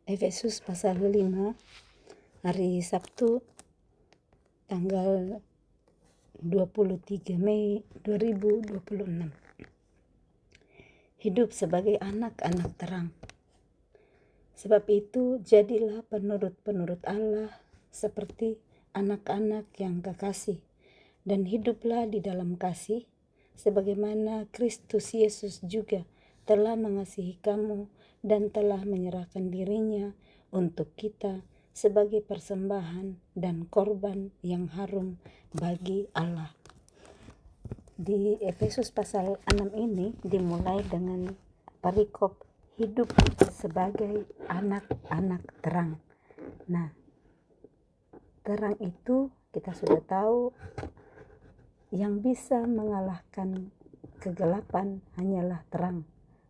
Efesus pasal 5 hari Sabtu tanggal 23 Mei 2026. Hidup sebagai anak-anak terang. Sebab itu jadilah penurut-penurut Allah seperti anak-anak yang kekasih, dan hiduplah di dalam kasih sebagaimana Kristus Yesus juga telah mengasihi kamu dan telah menyerahkan dirinya untuk kita sebagai persembahan dan korban yang harum bagi Allah. Di Efesus pasal 6 ini dimulai dengan perikop hidup sebagai anak-anak terang. Nah, terang itu kita sudah tahu yang bisa mengalahkan kegelapan hanyalah terang.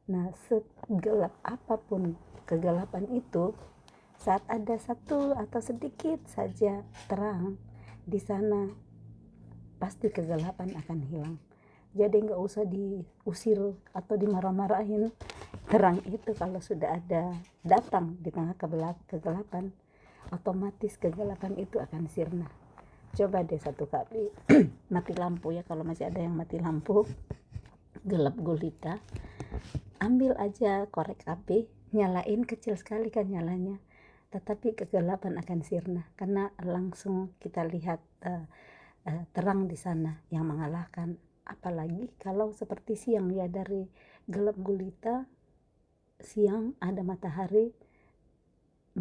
Nah, segelap apapun kegelapan itu, saat ada satu atau sedikit saja terang di sana, pasti kegelapan akan hilang. Jadi nggak usah diusir atau dimarah-marahin terang itu. Kalau sudah ada datang di tengah kegelapan, otomatis kegelapan itu akan sirna. Coba deh satu kali mati lampu ya, kalau masih ada yang mati lampu gelap gulita, ambil aja korek api, nyalain, kecil sekali kan nyalanya, tetapi kegelapan akan sirna karena langsung kita lihat terang di sana yang mengalahkan. Apalagi kalau seperti siang ya, dari gelap gulita siang ada matahari,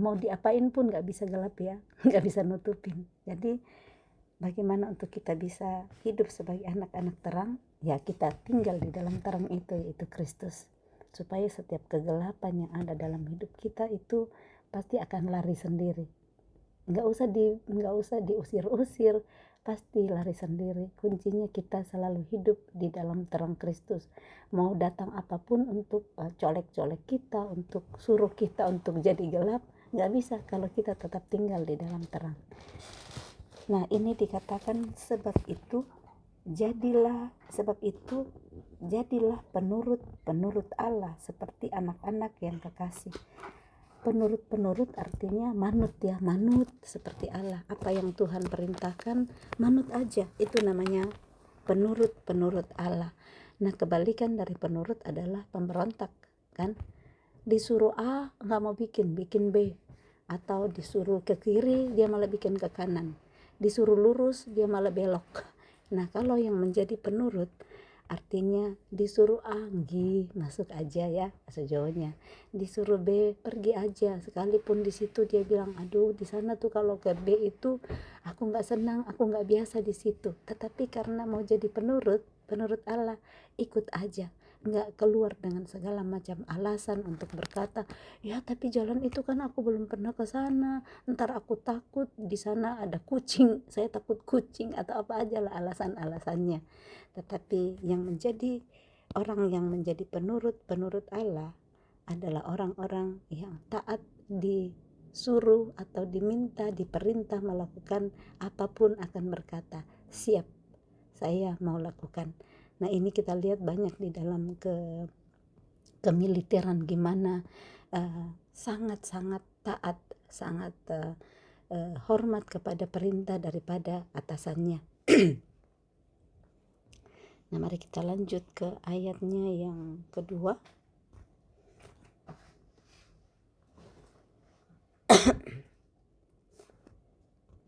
mau diapain pun gak bisa gelap ya, gak bisa nutupin. Jadi bagaimana untuk kita bisa hidup sebagai anak-anak terang? Ya kita tinggal di dalam terang itu, yaitu Kristus, supaya setiap kegelapan yang ada dalam hidup kita itu pasti akan lari sendiri. Nggak usah diusir-usir, pasti lari sendiri. Kuncinya kita selalu hidup di dalam terang Kristus. Mau datang apapun untuk colek-colek kita, untuk suruh kita untuk jadi gelap, nggak bisa kalau kita tetap tinggal di dalam terang. Nah, ini dikatakan sebab itu jadilah penurut Allah seperti anak-anak yang kekasih. Penurut artinya manut ya, manut seperti Allah. Apa yang Tuhan perintahkan, manut aja. Itu namanya penurut Allah. Nah, kebalikan dari penurut adalah pemberontak, kan? Disuruh A nggak mau bikin B, atau disuruh ke kiri dia malah bikin ke kanan, disuruh lurus dia malah belok. Nah, kalau yang menjadi penurut artinya disuruh A masuk aja ya, bahasa Jawanya. Disuruh B pergi aja, sekalipun di situ dia bilang aduh di sana tuh kalau ke B itu aku nggak senang, aku nggak biasa di situ, tetapi karena mau jadi penurut Allah, ikut aja, nggak keluar dengan segala macam alasan untuk berkata ya tapi jalan itu kan aku belum pernah ke sana, ntar aku takut di sana ada kucing, saya takut kucing, atau apa aja lah alasannya. Tetapi yang menjadi orang yang menjadi penurut Allah adalah orang-orang yang taat, disuruh atau diminta, diperintah melakukan apapun akan berkata siap, saya mau lakukan. Nah, ini kita lihat banyak di dalam kemiliteran gimana sangat-sangat taat, sangat hormat kepada perintah daripada atasannya. Nah, mari kita lanjut ke ayatnya yang kedua.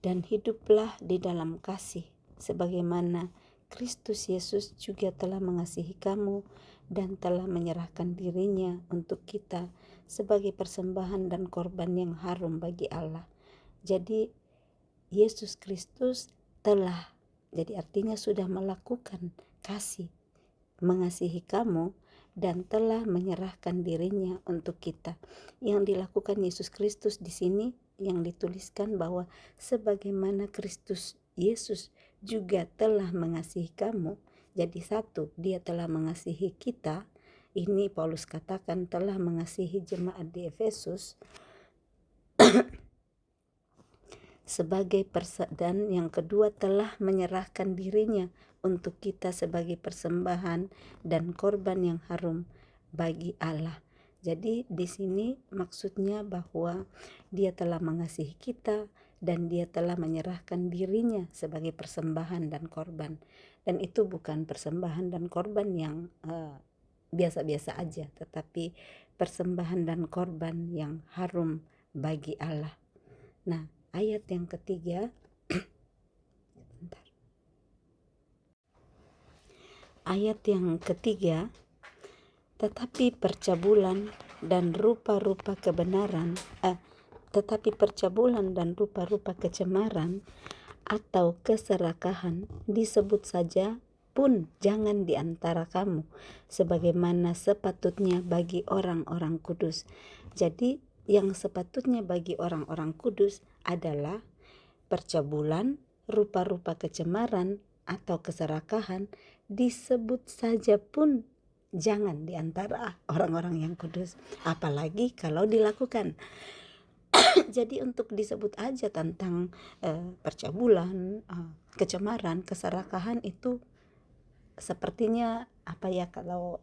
Dan hiduplah di dalam kasih sebagaimana Kristus Yesus juga telah mengasihi kamu dan telah menyerahkan dirinya untuk kita sebagai persembahan dan korban yang harum bagi Allah. Jadi Yesus Kristus telah, jadi artinya sudah melakukan kasih, mengasihi kamu dan telah menyerahkan dirinya untuk kita. Yang dilakukan Yesus Kristus di sini yang dituliskan bahwa sebagaimana Kristus Yesus juga telah mengasihi kamu. Jadi satu, dia telah mengasihi kita. Ini Paulus katakan telah mengasihi jemaat di Efesus sebagai dan yang kedua telah menyerahkan dirinya untuk kita sebagai persembahan dan korban yang harum bagi Allah. Jadi di sini maksudnya bahwa Dia telah mengasihi kita dan Dia telah menyerahkan dirinya sebagai persembahan dan korban. Dan itu bukan persembahan dan korban yang biasa-biasa aja, tetapi persembahan dan korban yang harum bagi Allah. Nah, ayat yang ketiga, ayat yang ketiga, tetapi percabulan dan rupa-rupa kebenaran, tetapi percabulan dan rupa-rupa kecemaran atau keserakahan disebut saja pun jangan di antara kamu, sebagaimana sepatutnya bagi orang-orang kudus. Jadi yang sepatutnya bagi orang-orang kudus adalah percabulan, rupa-rupa kecemaran atau keserakahan disebut saja pun jangan di antara orang-orang yang kudus, apalagi kalau dilakukan. Jadi untuk disebut aja tentang percabulan, kecemaran, keserakahan itu sepertinya apa ya, kalau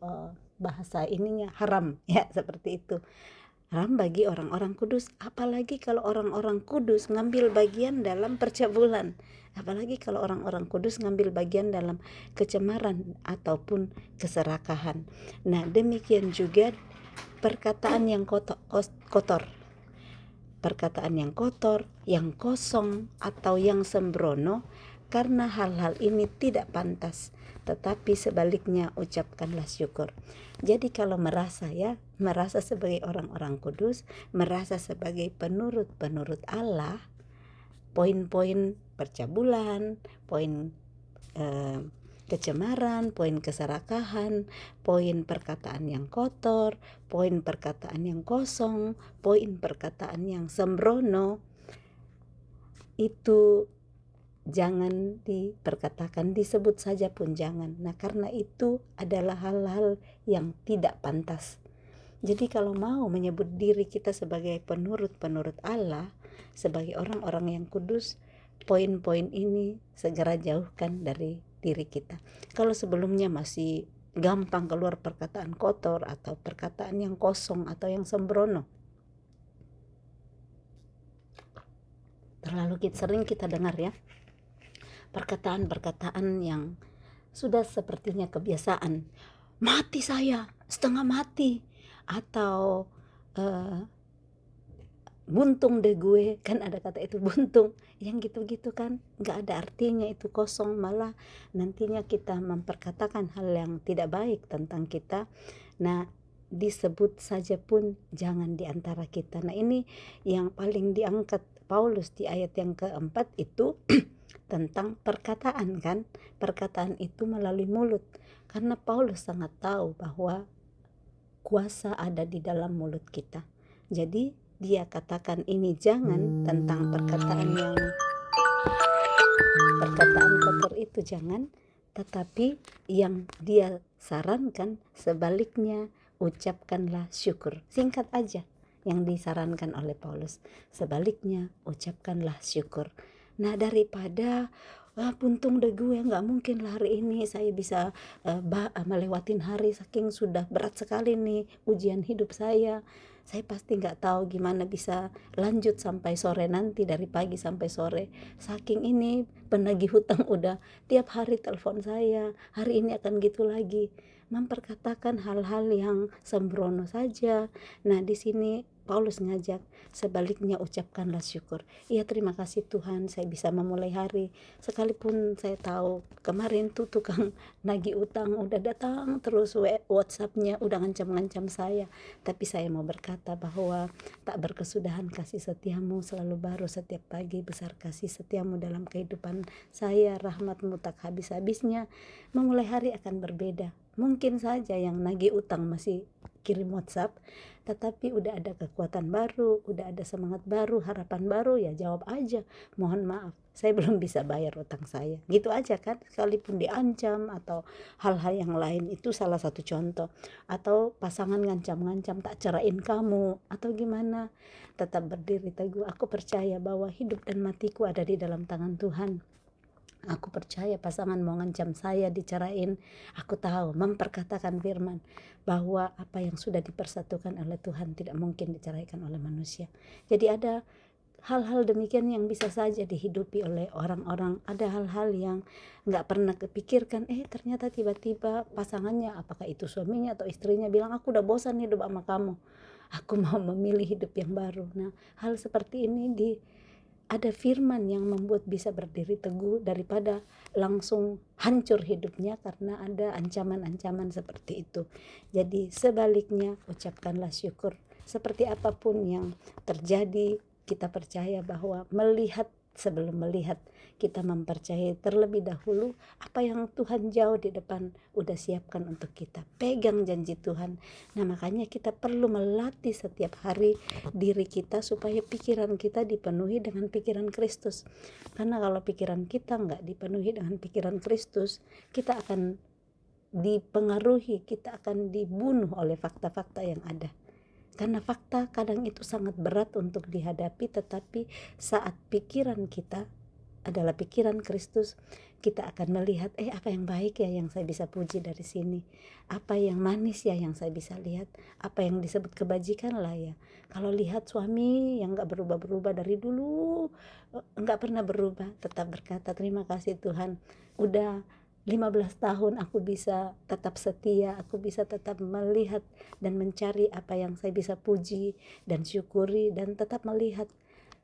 bahasa ininya haram ya, seperti itu. Haram bagi orang-orang kudus, apalagi kalau orang-orang kudus ngambil bagian dalam percabulan, apalagi kalau orang-orang kudus ngambil bagian dalam kecemaran ataupun keserakahan. Nah, demikian juga perkataan yang kotor. Perkataan yang kotor, yang kosong, atau yang sembrono, karena hal-hal ini tidak pantas, tetapi sebaliknya ucapkanlah syukur. Jadi kalau merasa sebagai orang-orang kudus, merasa sebagai penurut Allah, poin-poin percabulan, poin kecemaran, poin keserakahan, poin perkataan yang kotor, poin perkataan yang kosong, poin perkataan yang sembrono, itu jangan diperkatakan, disebut saja pun jangan. Nah, karena itu adalah hal-hal yang tidak pantas. Jadi kalau mau menyebut diri kita sebagai penurut Allah, sebagai orang-orang yang kudus, poin-poin ini segera jauhkan dari diri kita. Kalau sebelumnya masih gampang keluar perkataan kotor atau perkataan yang kosong atau yang sembrono, terlalu sering kita dengar ya, perkataan-perkataan yang sudah sepertinya kebiasaan. Mati saya, setengah mati, atau buntung deh gue, kan ada kata itu buntung, yang gitu-gitu kan nggak ada artinya, itu kosong, malah nantinya kita memperkatakan hal yang tidak baik tentang kita. Nah, disebut saja pun jangan di antara kita. Nah, ini yang paling diangkat Paulus di ayat yang keempat itu tentang perkataan kan, perkataan itu melalui mulut, karena Paulus sangat tahu bahwa kuasa ada di dalam mulut kita. Jadi dia katakan ini jangan tentang perkataan kotor itu jangan, tetapi yang dia sarankan sebaliknya ucapkanlah syukur. Singkat aja yang disarankan oleh Paulus, sebaliknya ucapkanlah syukur. Nah, daripada buntung deh gue, nggak mungkin lah hari ini saya bisa melewatin hari, saking sudah berat sekali nih ujian hidup saya pasti nggak tahu gimana bisa lanjut sampai sore nanti, dari pagi sampai sore, saking ini penagih hutang udah tiap hari telepon saya, hari ini akan gitu lagi, memperkatakan hal-hal yang sembrono saja. Nah, di sini Paulus ngajak sebaliknya ucapkanlah syukur. Iya, terima kasih Tuhan saya bisa memulai hari, sekalipun saya tahu kemarin tuh tukang nagih utang udah datang terus WhatsApp-nya udah ngancam-ngancam saya, tapi saya mau berkata bahwa tak berkesudahan kasih setiamu selalu baru setiap pagi, besar kasih setiamu dalam kehidupan saya, rahmatmu tak habis-habisnya. Memulai hari akan berbeda. Mungkin saja yang nagih utang masih kirim WhatsApp, tetapi udah ada kekuatan baru, udah ada semangat baru, harapan baru, ya jawab aja, mohon maaf saya belum bisa bayar utang saya, gitu aja kan. Sekalipun diancam atau hal-hal yang lain, itu salah satu contoh. Atau pasangan ngancam-ngancam tak ceraiin kamu atau gimana, tetap berdiri teguh, aku percaya bahwa hidup dan matiku ada di dalam tangan Tuhan. Aku percaya pasangan mau ngancam saya dicerain, aku tahu memperkatakan firman bahwa apa yang sudah dipersatukan oleh Tuhan tidak mungkin diceraikan oleh manusia. Jadi ada hal-hal demikian yang bisa saja dihidupi oleh orang-orang. Ada hal-hal yang nggak pernah kepikirkan, ternyata tiba-tiba pasangannya, apakah itu suaminya atau istrinya, bilang aku udah bosan hidup sama kamu, aku mau memilih hidup yang baru. Nah, hal seperti ini ada firman yang membuat bisa berdiri teguh daripada langsung hancur hidupnya karena ada ancaman-ancaman seperti itu. Jadi sebaliknya, ucapkanlah syukur. Seperti apapun yang terjadi, kita percaya bahwa sebelum melihat, kita mempercayai terlebih dahulu apa yang Tuhan jauh di depan udah siapkan untuk kita. Pegang janji Tuhan. Nah, makanya kita perlu melatih setiap hari diri kita supaya pikiran kita dipenuhi dengan pikiran Kristus. Karena kalau pikiran kita nggak dipenuhi dengan pikiran Kristus, kita akan dipengaruhi, kita akan dibunuh oleh fakta-fakta yang ada. Karena fakta kadang itu sangat berat untuk dihadapi, tetapi saat pikiran kita adalah pikiran Kristus, kita akan melihat apa yang baik ya yang saya bisa puji dari sini, apa yang manis ya yang saya bisa lihat, apa yang disebut kebajikan lah ya. Kalau lihat suami yang gak berubah-berubah dari dulu, gak pernah berubah, tetap berkata terima kasih Tuhan, udah 15 tahun aku bisa tetap setia, aku bisa tetap melihat dan mencari apa yang saya bisa puji dan syukuri, dan tetap melihat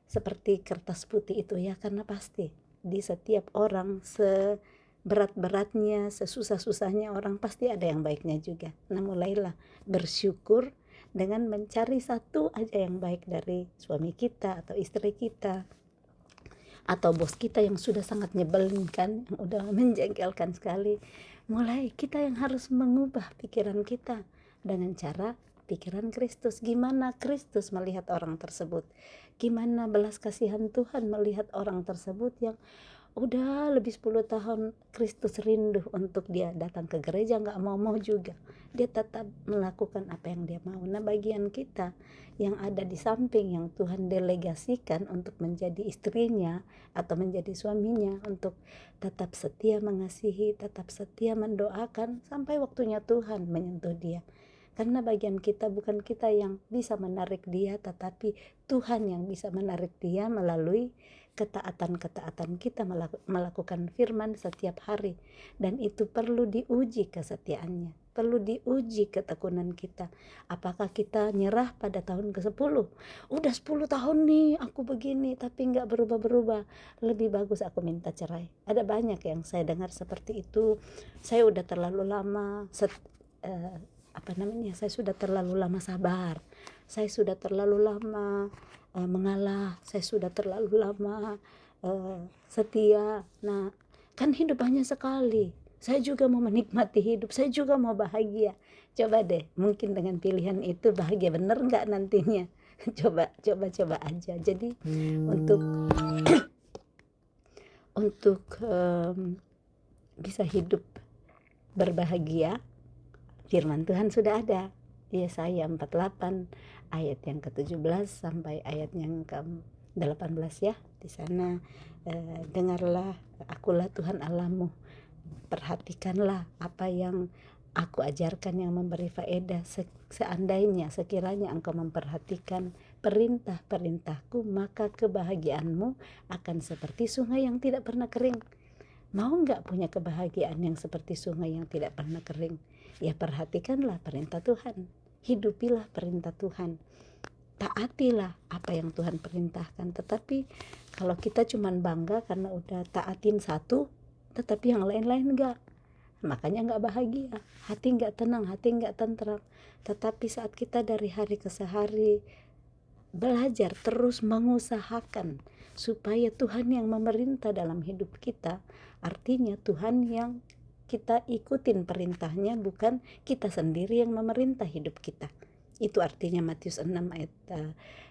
seperti kertas putih itu ya, karena pasti di setiap orang, seberat-beratnya, sesusah-susahnya orang, pasti ada yang baiknya juga. Nah, mulailah bersyukur dengan mencari satu aja yang baik dari suami kita atau istri kita atau bos kita yang sudah sangat nyebelin kan, yang udah menjengkelkan sekali. Mulai kita yang harus mengubah pikiran kita dengan cara pikiran Kristus. Gimana Kristus melihat orang tersebut, gimana belas kasihan Tuhan melihat orang tersebut yang udah lebih 10 tahun Kristus rindu untuk dia datang ke gereja, gak mau juga, dia tetap melakukan apa yang dia mau. Nah, bagian kita yang ada di samping yang Tuhan delegasikan untuk menjadi istrinya atau menjadi suaminya, untuk tetap setia mengasihi, tetap setia mendoakan sampai waktunya Tuhan menyentuh dia. Karena bagian kita, bukan kita yang bisa menarik dia, tetapi Tuhan yang bisa menarik dia melalui ketaatan kita melakukan firman setiap hari. Dan itu perlu diuji kesetiaannya, perlu diuji ketekunan kita. Apakah kita nyerah pada tahun ke-10? Udah 10 tahun nih aku begini tapi gak berubah-berubah, lebih bagus aku minta cerai. Ada banyak yang saya dengar seperti itu. Saya udah terlalu lama saya sudah terlalu lama sabar, saya sudah terlalu lama mengalah, saya sudah terlalu lama setia. Nah, kan hidup hanya sekali, saya juga mau menikmati hidup, saya juga mau bahagia. Coba deh, mungkin dengan pilihan itu bahagia bener gak nantinya? coba aja. Jadi untuk bisa hidup berbahagia, firman Tuhan sudah ada. Yesaya 48 ayat yang ke-17 sampai ayat yang ke-18 ya. Di sana dengarlah, akulah Tuhan Allahmu. Perhatikanlah apa yang aku ajarkan yang memberi faedah. Sekiranya engkau memperhatikan perintah-perintahku, maka kebahagiaanmu akan seperti sungai yang tidak pernah kering. Mau gak punya kebahagiaan yang seperti sungai yang tidak pernah kering? Ya, perhatikanlah perintah Tuhan, hidupilah perintah Tuhan, taatilah apa yang Tuhan perintahkan. Tetapi kalau kita cuman bangga karena udah taatin satu, tetapi yang lain-lain enggak, makanya enggak bahagia, hati enggak tenang, hati enggak tentram. Tetapi saat kita dari hari ke hari belajar terus mengusahakan supaya Tuhan yang memerintah dalam hidup kita, artinya Tuhan yang kita ikutin perintahnya, bukan kita sendiri yang memerintah hidup kita. Itu artinya Matius 6 ayat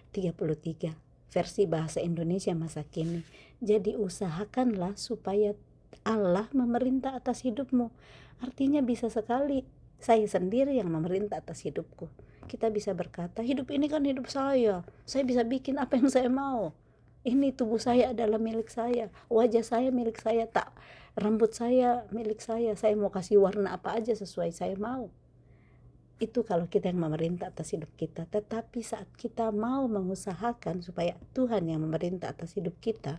33 versi bahasa Indonesia masa kini. Jadi usahakanlah supaya Allah memerintah atas hidupmu. Artinya bisa sekali saya sendiri yang memerintah atas hidupku. Kita bisa berkata, hidup ini kan hidup saya bisa bikin apa yang saya mau. Ini tubuh saya adalah milik saya, wajah saya milik saya, tak rambut saya milik saya mau kasih warna apa aja sesuai saya mau. Itu kalau kita yang memerintah atas hidup kita. Tetapi saat kita mau mengusahakan supaya Tuhan yang memerintah atas hidup kita,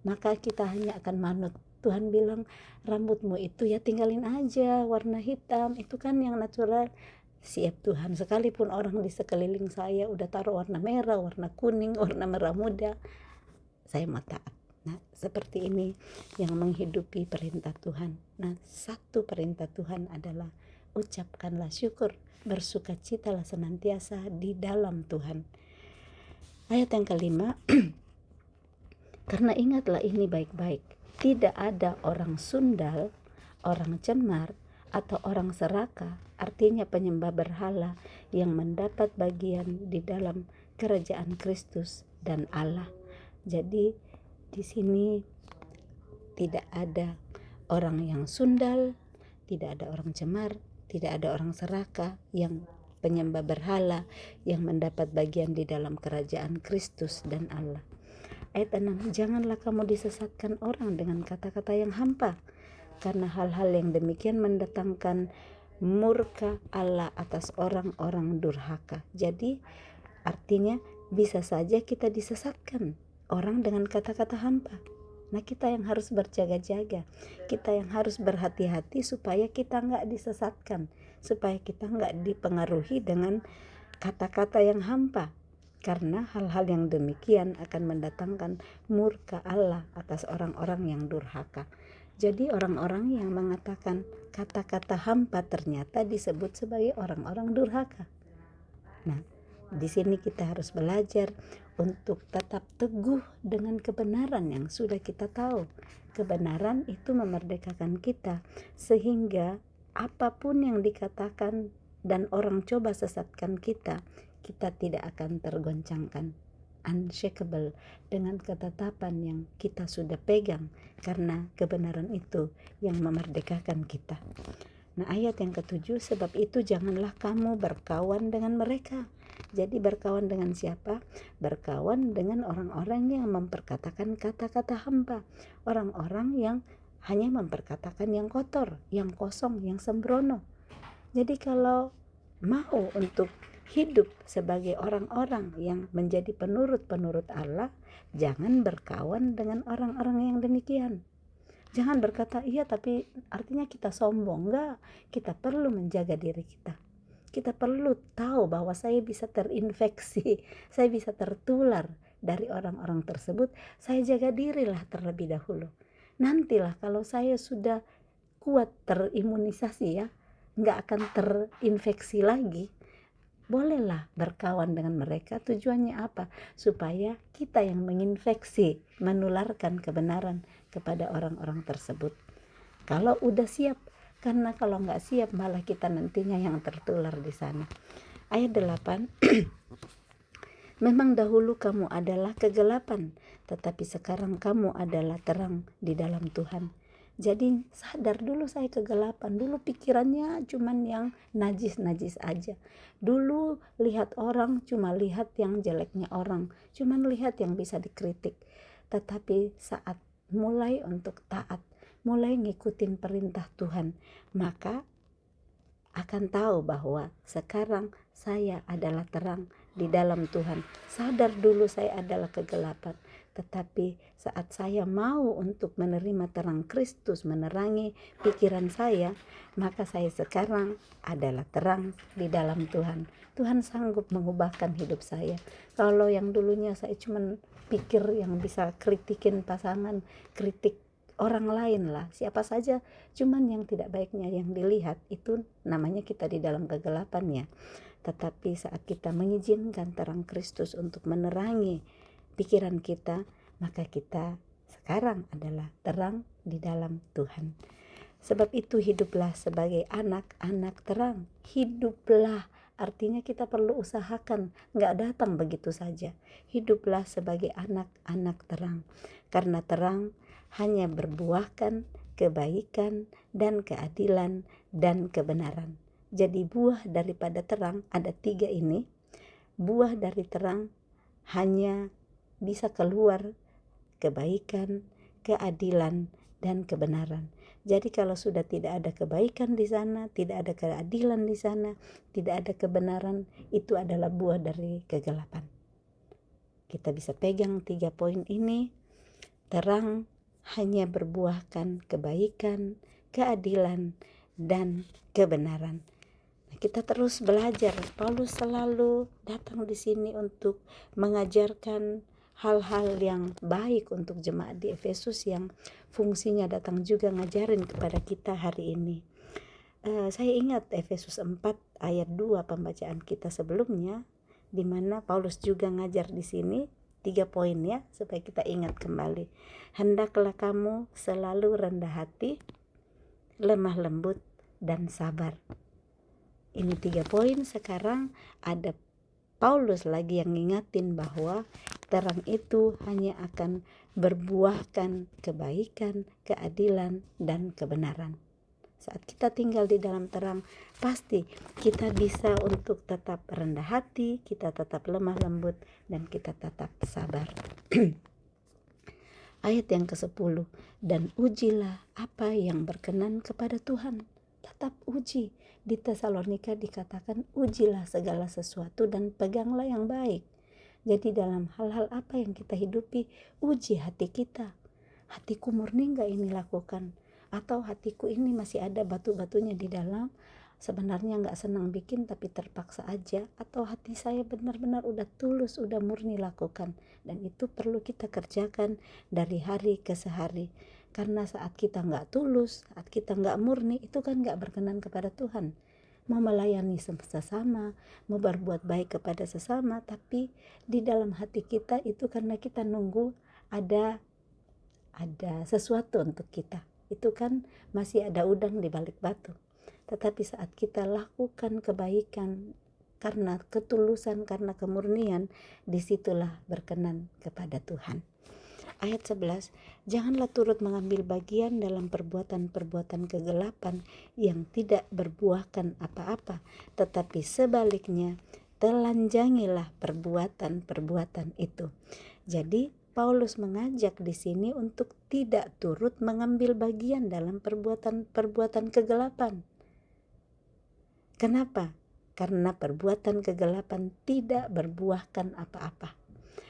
maka kita hanya akan manut. Tuhan bilang rambutmu itu ya tinggalin aja warna hitam, itu kan yang natural. Siap Tuhan, sekalipun orang di sekeliling saya udah taruh warna merah, warna kuning, warna merah muda, saya mau taat. Nah, seperti ini yang menghidupi perintah Tuhan. Nah, satu perintah Tuhan adalah ucapkanlah syukur, bersukacitalah senantiasa di dalam Tuhan. Ayat yang kelima, karena ingatlah ini baik-baik, tidak ada orang sundal, orang cemar, atau orang serakah, artinya penyembah berhala, yang mendapat bagian di dalam kerajaan Kristus dan Allah. Jadi di sini tidak ada orang yang sundal, tidak ada orang cemar, tidak ada orang serakah yang penyembah berhala yang mendapat bagian di dalam kerajaan Kristus dan Allah. Ayat 6, janganlah kamu disesatkan orang dengan kata-kata yang hampa, karena hal-hal yang demikian mendatangkan murka Allah atas orang-orang durhaka. Jadi artinya bisa saja kita disesatkan orang dengan kata-kata hampa. Nah, kita yang harus berjaga-jaga, kita yang harus berhati-hati supaya kita nggak disesatkan, supaya kita nggak dipengaruhi dengan kata-kata yang hampa, karena hal-hal yang demikian akan mendatangkan murka Allah atas orang-orang yang durhaka. Jadi orang-orang yang mengatakan kata-kata hampa ternyata disebut sebagai orang-orang durhaka. Nah, di sini kita harus belajar untuk tetap teguh dengan kebenaran yang sudah kita tahu. Kebenaran itu memerdekakan kita, sehingga apapun yang dikatakan dan orang coba sesatkan kita, kita tidak akan tergoncangkan. Unshakable, dengan ketetapan yang kita sudah pegang, karena kebenaran itu yang memerdekakan kita. Nah, ayat yang ketujuh, sebab itu janganlah kamu berkawan dengan mereka. Jadi berkawan dengan siapa? Berkawan dengan orang-orang yang memperkatakan kata-kata hampa, orang-orang yang hanya memperkatakan yang kotor, yang kosong, yang sembrono. Jadi kalau mau untuk hidup sebagai orang-orang yang menjadi penurut-penurut Allah, jangan berkawan dengan orang-orang yang demikian. Jangan berkata iya tapi artinya kita sombong. Enggak, kita perlu menjaga diri kita. Kita perlu tahu bahwa saya bisa terinfeksi, saya bisa tertular dari orang-orang tersebut. Saya jaga dirilah terlebih dahulu. Nantilah kalau saya sudah kuat terimunisasi ya, enggak akan terinfeksi lagi, bolehlah berkawan dengan mereka. Tujuannya apa? Supaya kita yang menginfeksi, menularkan kebenaran kepada orang-orang tersebut. Kalau udah siap, karena kalau nggak siap malah kita nantinya yang tertular di sana. Ayat 8, memang dahulu kamu adalah kegelapan, tetapi sekarang kamu adalah terang di dalam Tuhan. Jadi sadar dulu saya kegelapan, dulu pikirannya cuman yang najis-najis aja. Dulu lihat orang cuma lihat yang jeleknya orang, cuman lihat yang bisa dikritik. Tetapi saat mulai untuk taat, mulai ngikutin perintah Tuhan, maka akan tahu bahwa sekarang saya adalah terang di dalam Tuhan. Sadar dulu saya adalah kegelapan, tetapi saat saya mau untuk menerima terang Kristus menerangi pikiran saya, maka saya sekarang adalah terang di dalam Tuhan. Tuhan sanggup mengubahkan hidup saya. Kalau yang dulunya saya cuma pikir yang bisa kritikin pasangan, kritik orang lain lah, siapa saja, cuman yang tidak baiknya yang dilihat, itu namanya kita di dalam kegelapan ya. Tetapi saat kita mengizinkan terang Kristus untuk menerangi pikiran kita, maka kita sekarang adalah terang di dalam Tuhan. Sebab itu hiduplah sebagai anak-anak terang. Hiduplah, artinya kita perlu usahakan, nggak datang begitu saja. Hiduplah sebagai anak-anak terang, karena terang hanya berbuahkan kebaikan dan keadilan dan kebenaran. Jadi buah daripada terang ada 3 ini. Buah dari terang hanya bisa keluar kebaikan, keadilan, dan kebenaran. Jadi kalau sudah tidak ada kebaikan di sana, tidak ada keadilan di sana, tidak ada kebenaran, itu adalah buah dari kegelapan. Kita bisa pegang 3 poin ini. Terang hanya berbuahkan kebaikan, keadilan, dan kebenaran. Nah, kita terus belajar. Paulus selalu datang di sini untuk mengajarkan hal-hal yang baik untuk jemaat di Efesus yang fungsinya datang juga ngajarin kepada kita hari ini. Saya ingat Efesus 4 ayat 2 pembacaan kita sebelumnya, di mana Paulus juga ngajar di sini 3 poin ya, supaya kita ingat kembali. Hendaklah kamu selalu rendah hati, lemah lembut, dan sabar. Ini 3 poin. Sekarang ada Paulus lagi yang ngingatin bahwa terang itu hanya akan berbuahkan kebaikan, keadilan, dan kebenaran. Saat kita tinggal di dalam terang, pasti kita bisa untuk tetap rendah hati, kita tetap lemah lembut, dan kita tetap sabar. Ayat yang ke-10, dan ujilah apa yang berkenan kepada Tuhan. Tetap uji. Di Tesalonika dikatakan ujilah segala sesuatu dan peganglah yang baik. Jadi dalam hal-hal apa yang kita hidupi, uji hati kita. Hatiku murni gak ini lakukan? Atau hatiku ini masih ada batu-batunya di dalam, sebenarnya gak senang bikin tapi terpaksa aja. Atau hati saya benar-benar udah tulus, udah murni lakukan. Dan itu perlu kita kerjakan dari hari ke sehari. Karena saat kita gak tulus, saat kita gak murni, itu kan gak berkenan kepada Tuhan. Mau melayani sesama, mau berbuat baik kepada sesama, tapi di dalam hati kita itu karena kita nunggu ada sesuatu untuk kita. Itu kan masih ada udang di balik batu. Tetapi saat kita lakukan kebaikan karena ketulusan, karena kemurnian, disitulah berkenan kepada Tuhan. Ayat 11, janganlah turut mengambil bagian dalam perbuatan-perbuatan kegelapan yang tidak berbuahkan apa-apa, tetapi sebaliknya telanjangilah perbuatan-perbuatan itu. Jadi Paulus mengajak di sini untuk tidak turut mengambil bagian dalam perbuatan-perbuatan kegelapan. Kenapa? Karena perbuatan kegelapan tidak berbuahkan apa-apa.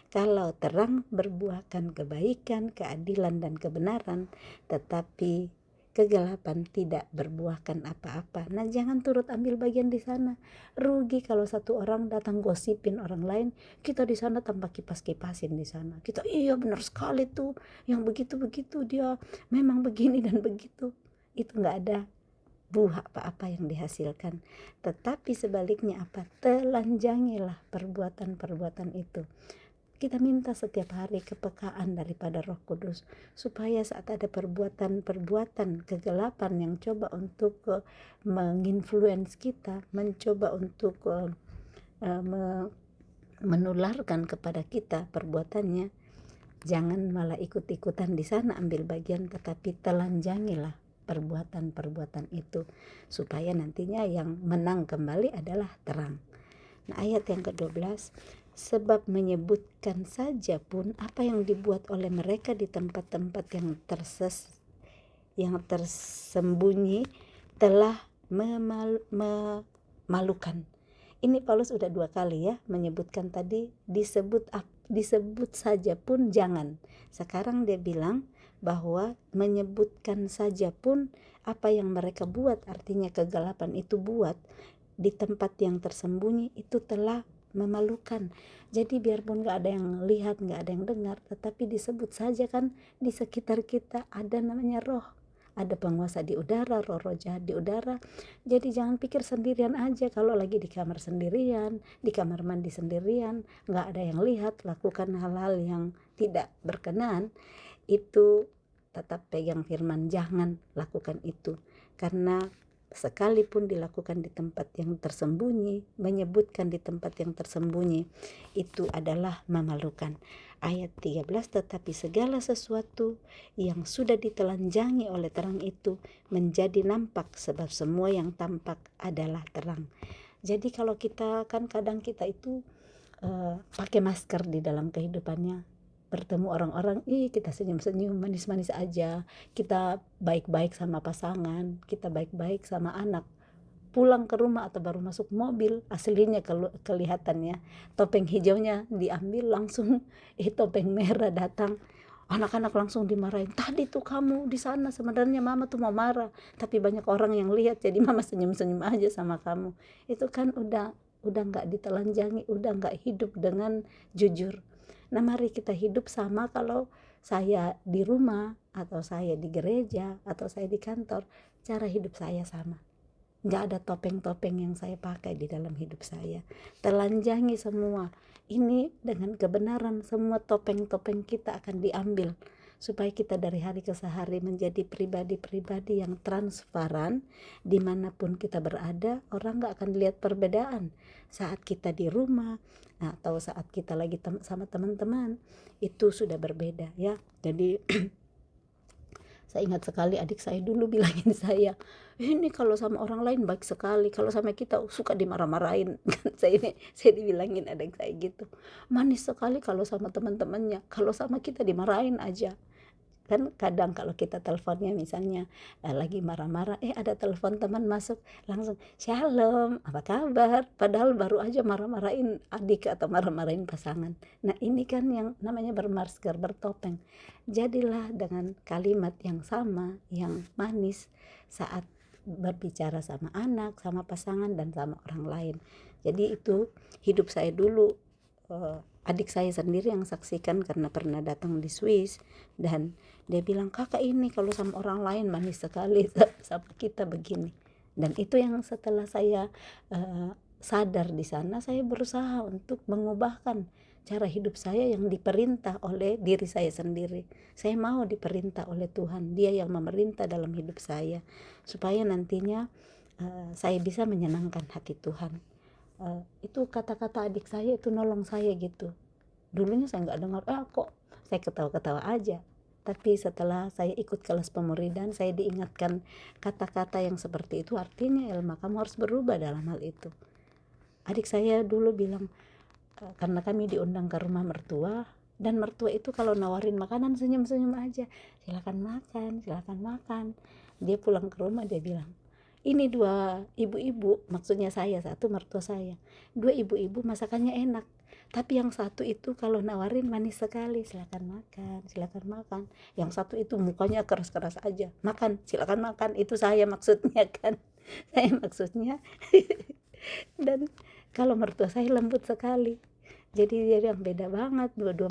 Kalau terang berbuahkan kebaikan, keadilan, dan kebenaran, tetapi kegelapan tidak berbuahkan apa-apa. Nah, jangan turut ambil bagian di sana. Rugi kalau satu orang datang gosipin orang lain, kita di sana tanpa kipas-kipasin di sana. Kita iya benar sekali tuh, yang begitu-begitu dia memang begini dan begitu. Itu nggak ada buah apa-apa yang dihasilkan. Tetapi sebaliknya apa? Telanjangilah perbuatan-perbuatan itu. Kita minta setiap hari kepekaan daripada Roh Kudus, supaya saat ada perbuatan-perbuatan kegelapan yang coba untuk menginfluence kita, mencoba untuk menularkan kepada kita perbuatannya, jangan malah ikut-ikutan di sana ambil bagian, tetapi telanjangilah perbuatan-perbuatan itu, supaya nantinya yang menang kembali adalah terang. Nah, ayat yang ke-12, sebab menyebutkan saja pun apa yang dibuat oleh mereka di tempat-tempat yang tersembunyi telah memalukan. Ini Paulus udah 2 kali ya menyebutkan tadi, disebut saja pun jangan. Sekarang dia bilang bahwa menyebutkan saja pun apa yang mereka buat, artinya kegelapan itu buat di tempat yang tersembunyi, itu telah memalukan. Jadi biarpun gak ada yang lihat, gak ada yang dengar, tetapi disebut saja kan di sekitar kita ada namanya roh, ada penguasa di udara, roh-roh jahat di udara. Jadi jangan pikir sendirian aja. Kalau lagi di kamar sendirian, di kamar mandi sendirian, gak ada yang lihat, lakukan hal-hal yang tidak berkenan, itu tetap pegang firman, jangan lakukan itu. Karena sekalipun dilakukan di tempat yang tersembunyi, menyebutkan di tempat yang tersembunyi, itu adalah memalukan. Ayat 13, tetapi segala sesuatu yang sudah ditelanjangi oleh terang itu menjadi nampak, sebab semua yang tampak adalah terang. Jadi kalau kita kan kadang kita itu pakai masker di dalam kehidupannya, bertemu orang-orang, kita senyum-senyum, manis-manis aja, kita baik-baik sama pasangan, kita baik-baik sama anak. Pulang ke rumah atau baru masuk mobil, aslinya kelihatannya topeng hijaunya diambil, langsung topeng merah datang. Anak-anak langsung dimarahin, tadi tuh kamu di sana, sebenarnya mama tuh mau marah, tapi banyak orang yang lihat, jadi mama senyum-senyum aja sama kamu. Itu kan udah nggak ditelanjangi, udah nggak hidup dengan jujur. Nah, mari kita hidup sama. Kalau saya di rumah atau saya di gereja atau saya di kantor, cara hidup saya sama. Nggak ada topeng-topeng yang saya pakai di dalam hidup saya. Telanjangi semua. Ini dengan kebenaran, semua topeng-topeng kita akan diambil, supaya kita dari hari ke hari menjadi pribadi-pribadi yang transparan. Dimanapun kita berada, orang nggak akan lihat perbedaan. Saat kita di rumah atau saat kita lagi sama teman-teman, itu sudah berbeda ya. Jadi saya ingat sekali adik saya dulu bilangin saya, ini kalau sama orang lain baik sekali, kalau sama kita suka dimarah-marahin. Saya dibilangin adik saya gitu, manis sekali kalau sama teman-temannya, kalau sama kita dimarahin aja. Kan kadang kalau kita teleponnya misalnya lagi marah-marah, ada telepon teman masuk, langsung shalom, apa kabar, padahal baru aja marah-marahin adik atau marah-marahin pasangan. Nah, ini kan yang namanya bermasker, bertopeng. Jadilah dengan kalimat yang sama, yang manis saat berbicara sama anak, sama pasangan, dan sama orang lain. Jadi itu hidup saya dulu. Adik saya sendiri yang saksikan karena pernah datang di Swiss, dan dia bilang, kakak ini kalau sama orang lain manis sekali, sama kita begini. Dan itu yang setelah saya sadar di sana, saya berusaha untuk mengubahkan cara hidup saya yang diperintah oleh diri saya sendiri. Saya mau diperintah oleh Tuhan, Dia yang memerintah dalam hidup saya, supaya nantinya saya bisa menyenangkan hati Tuhan. Itu kata-kata adik saya itu nolong saya gitu. Dulunya saya nggak dengar, kok saya ketawa-ketawa aja. Tapi setelah saya ikut kelas pemuridan, saya diingatkan kata-kata yang seperti itu. Artinya, Elma, kamu harus berubah dalam hal itu. Adik saya dulu bilang, karena kami diundang ke rumah mertua, dan mertua itu kalau nawarin makanan senyum-senyum aja, silakan makan, silakan makan. Dia pulang ke rumah, dia bilang, ini dua ibu-ibu, maksudnya saya, satu mertua saya, dua ibu-ibu masakannya enak, tapi yang satu itu kalau nawarin manis sekali, silakan makan, silakan makan. Yang satu itu mukanya keras-keras aja, makan, silakan makan. Itu saya maksudnya kan, saya maksudnya. Dan kalau mertua saya lembut sekali, jadi dia yang beda banget, dua-dua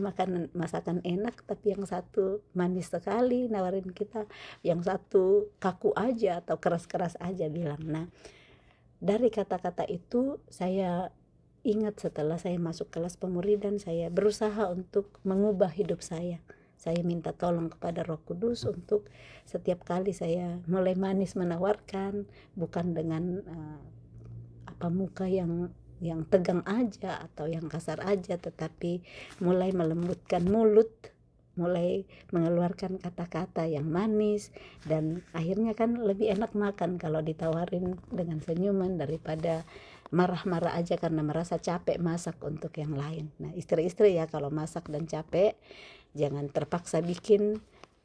masakan enak, tapi yang satu manis sekali nawarin kita, yang satu kaku aja atau keras-keras aja bilang. Nah, dari kata-kata itu saya ingat setelah saya masuk kelas pemuridan, saya berusaha untuk mengubah hidup saya. Saya minta tolong kepada Roh Kudus untuk setiap kali saya mulai manis menawarkan, bukan dengan muka yang tegang aja atau yang kasar aja, tetapi mulai melembutkan mulut, mulai mengeluarkan kata-kata yang manis, dan akhirnya kan lebih enak makan kalau ditawarin dengan senyuman daripada marah-marah aja karena merasa capek masak untuk yang lain. Nah, istri-istri ya, kalau masak dan capek, jangan terpaksa bikin,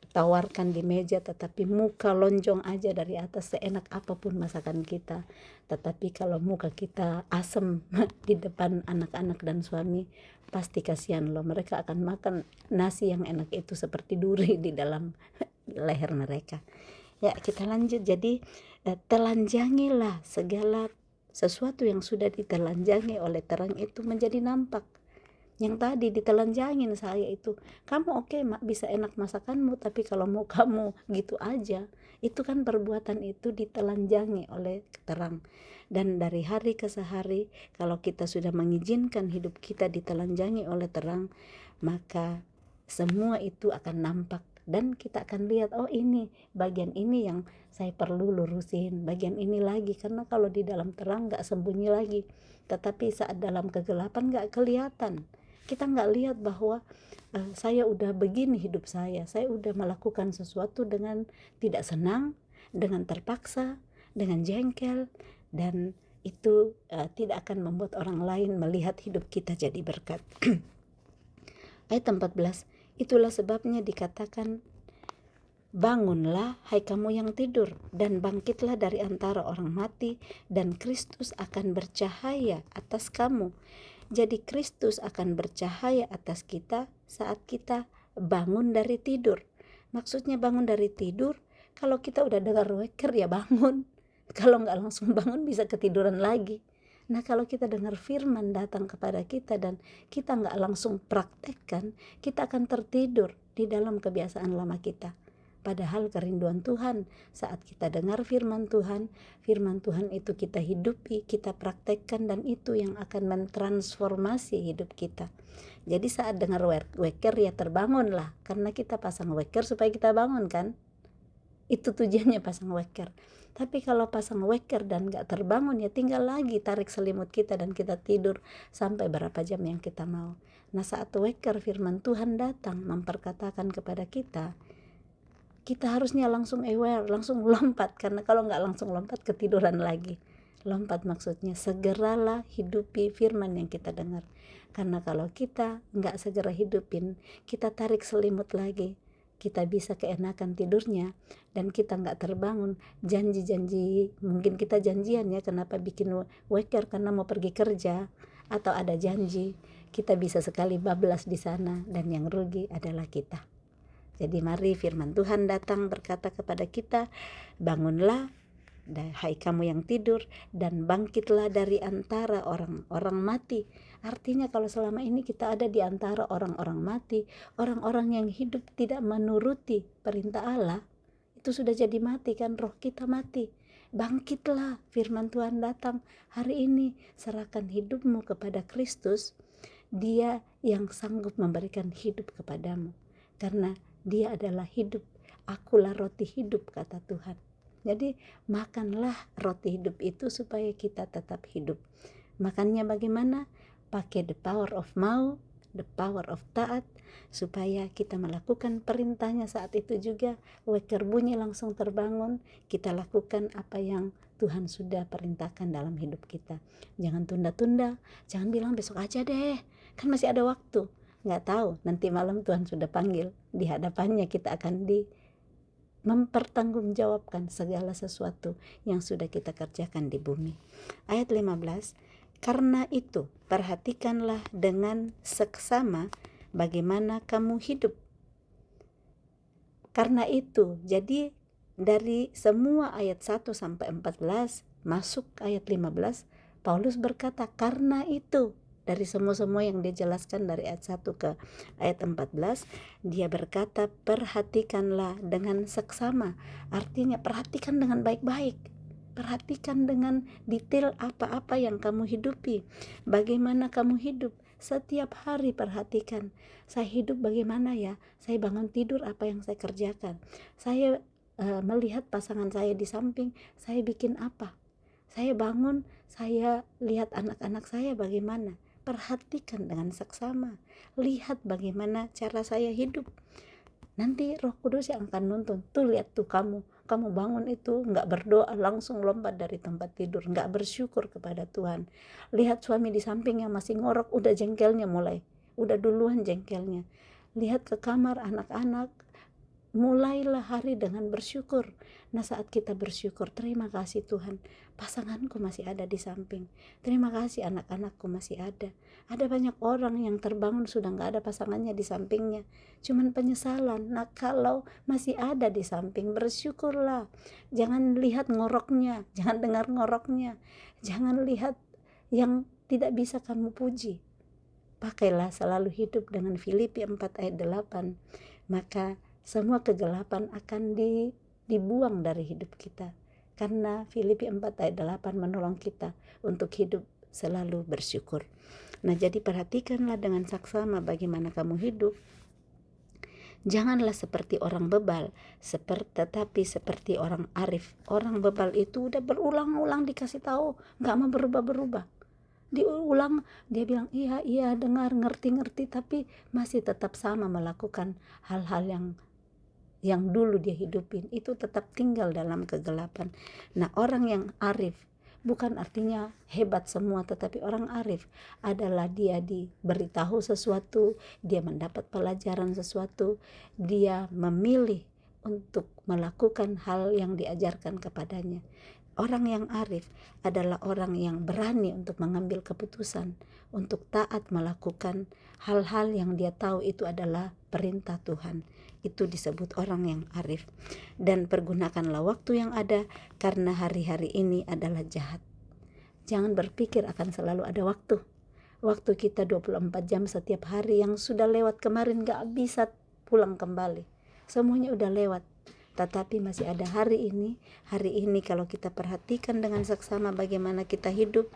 tawarkan di meja, tetapi muka lonjong aja dari atas, seenak apapun masakan kita. Tetapi kalau muka kita asem di depan anak-anak dan suami, pasti kasihan loh, mereka akan makan nasi yang enak itu seperti duri di dalam leher mereka. Ya, kita lanjut. Jadi telanjangilah segala sesuatu yang sudah ditelanjangi oleh terang itu menjadi nampak. Yang tadi ditelanjangin saya itu, kamu oke, bisa enak masakanmu, tapi kalau mau kamu gitu aja, itu kan perbuatan itu ditelanjangi oleh terang. Dan dari hari ke hari, kalau kita sudah mengizinkan hidup kita ditelanjangi oleh terang, maka semua itu akan nampak, dan kita akan lihat, oh ini bagian ini yang saya perlu lurusin, bagian ini lagi. Karena kalau di dalam terang gak sembunyi lagi, tetapi saat dalam kegelapan gak kelihatan. Kita gak lihat bahwa saya udah begini hidup saya udah melakukan sesuatu dengan tidak senang, dengan terpaksa, dengan jengkel, dan itu tidak akan membuat orang lain melihat hidup kita jadi berkat. Ayat 14, Itulah sebabnya dikatakan, bangunlah hai kamu yang tidur, dan bangkitlah dari antara orang mati, dan Kristus akan bercahaya atas kamu. Jadi Kristus akan bercahaya atas kita saat kita bangun dari tidur. Maksudnya bangun dari tidur, kalau kita udah dengar weker ya bangun. Kalau nggak langsung bangun bisa ketiduran lagi. Nah, kalau kita dengar firman datang kepada kita dan kita nggak langsung praktekkan, kita akan tertidur di dalam kebiasaan lama kita. Padahal kerinduan Tuhan saat kita dengar firman Tuhan itu kita hidupi, kita praktekkan, dan itu yang akan mentransformasi hidup kita. Jadi saat dengar weker ya terbangunlah, karena kita pasang weker supaya kita bangun kan. Itu tujuannya pasang weker. Tapi kalau pasang weker dan gak terbangun ya tinggal lagi tarik selimut kita dan kita tidur sampai berapa jam yang kita mau. Nah, saat weker firman Tuhan datang memperkatakan kepada kita harusnya langsung aware, langsung lompat, karena kalau nggak langsung lompat ketiduran lagi. Lompat maksudnya segeralah hidupi firman yang kita dengar, karena kalau kita nggak segera hidupin, kita tarik selimut lagi, kita bisa keenakan tidurnya dan kita nggak terbangun. Janji-janji, mungkin kita janjian ya kenapa bikin weker, karena mau pergi kerja atau ada janji, kita bisa sekali bablas di sana dan yang rugi adalah kita. Jadi mari firman Tuhan datang berkata kepada kita, bangunlah hai kamu yang tidur, dan bangkitlah dari antara orang-orang mati. Artinya kalau selama ini kita ada di antara orang-orang mati, orang-orang yang hidup tidak menuruti perintah Allah, itu sudah jadi mati kan, roh kita mati. Bangkitlah, firman Tuhan datang hari ini, serahkan hidupmu kepada Kristus, Dia yang sanggup memberikan hidup kepadamu, karena Dia adalah hidup. Akulah roti hidup, kata Tuhan. Jadi makanlah roti hidup itu supaya kita tetap hidup. Makannya bagaimana? Pakai the power of mau, the power of taat, supaya kita melakukan perintahnya. Saat itu juga weker bunyi langsung terbangun, kita lakukan apa yang Tuhan sudah perintahkan dalam hidup kita. Jangan tunda-tunda, jangan bilang besok aja deh, kan masih ada waktu. Nggak tahu, nanti malam Tuhan sudah panggil, di hadapannya kita akan mempertanggungjawabkan segala sesuatu yang sudah kita kerjakan di bumi. Ayat 15, karena itu perhatikanlah dengan seksama bagaimana kamu hidup. Karena itu, jadi dari semua ayat 1 sampai 14 masuk ayat 15, Paulus berkata karena itu. Dari semua yang dia jelaskan dari ayat 1 ke ayat 14, dia berkata perhatikanlah dengan seksama. Artinya perhatikan dengan baik-baik. Perhatikan dengan detail apa-apa yang kamu hidupi. Bagaimana kamu hidup. Setiap hari perhatikan. Saya hidup bagaimana ya? Saya bangun tidur apa yang saya kerjakan. Saya melihat pasangan saya di samping, saya bikin apa? Saya bangun, saya lihat anak-anak saya bagaimana. Perhatikan dengan seksama, lihat bagaimana cara saya hidup. Nanti Roh Kudus yang akan nuntun. Tuh lihat tuh kamu bangun itu nggak berdoa, langsung lompat dari tempat tidur, nggak bersyukur kepada Tuhan. Lihat suami di sampingnya masih ngorok, udah jengkelnya mulai, udah duluan jengkelnya. Lihat ke kamar anak-anak, mulailah hari dengan bersyukur. Nah, saat kita bersyukur, terima kasih Tuhan, pasanganku masih ada di samping. Terima kasih anak-anakku masih ada. Ada banyak orang yang terbangun sudah gak ada pasangannya di sampingnya, cuman penyesalan. Nah, kalau masih ada di samping, bersyukurlah. Jangan lihat ngoroknya, jangan dengar ngoroknya, jangan lihat yang tidak bisa kamu puji. Pakailah selalu hidup dengan Filipi 4 ayat 8. Maka semua kegelapan akan dibuang dari hidup kita, karena Filipi 4 ayat 8 menolong kita untuk hidup selalu bersyukur. Nah, jadi perhatikanlah dengan saksama bagaimana kamu hidup. Janganlah seperti orang bebal, tetapi seperti orang arif. Orang bebal itu udah berulang-ulang dikasih tahu, gak mau berubah-berubah. Diulang, dia bilang iya dengar, ngerti, tapi masih tetap sama melakukan hal-hal yang dulu dia hidupin, itu tetap tinggal dalam kegelapan. Nah, orang yang arif bukan artinya hebat semua, tetapi orang arif adalah dia diberitahu sesuatu, dia mendapat pelajaran sesuatu, dia memilih untuk melakukan hal yang diajarkan kepadanya. Orang yang arif adalah orang yang berani untuk mengambil keputusan, untuk taat melakukan hal-hal yang dia tahu itu adalah perintah Tuhan. Itu disebut orang yang arif. Dan pergunakanlah waktu yang ada, karena hari-hari ini adalah jahat. Jangan berpikir akan selalu ada waktu. Waktu kita 24 jam setiap hari, yang sudah lewat kemarin gak bisa pulang kembali. Semuanya udah lewat. Tetapi masih ada hari ini. Hari ini kalau kita perhatikan dengan seksama bagaimana kita hidup,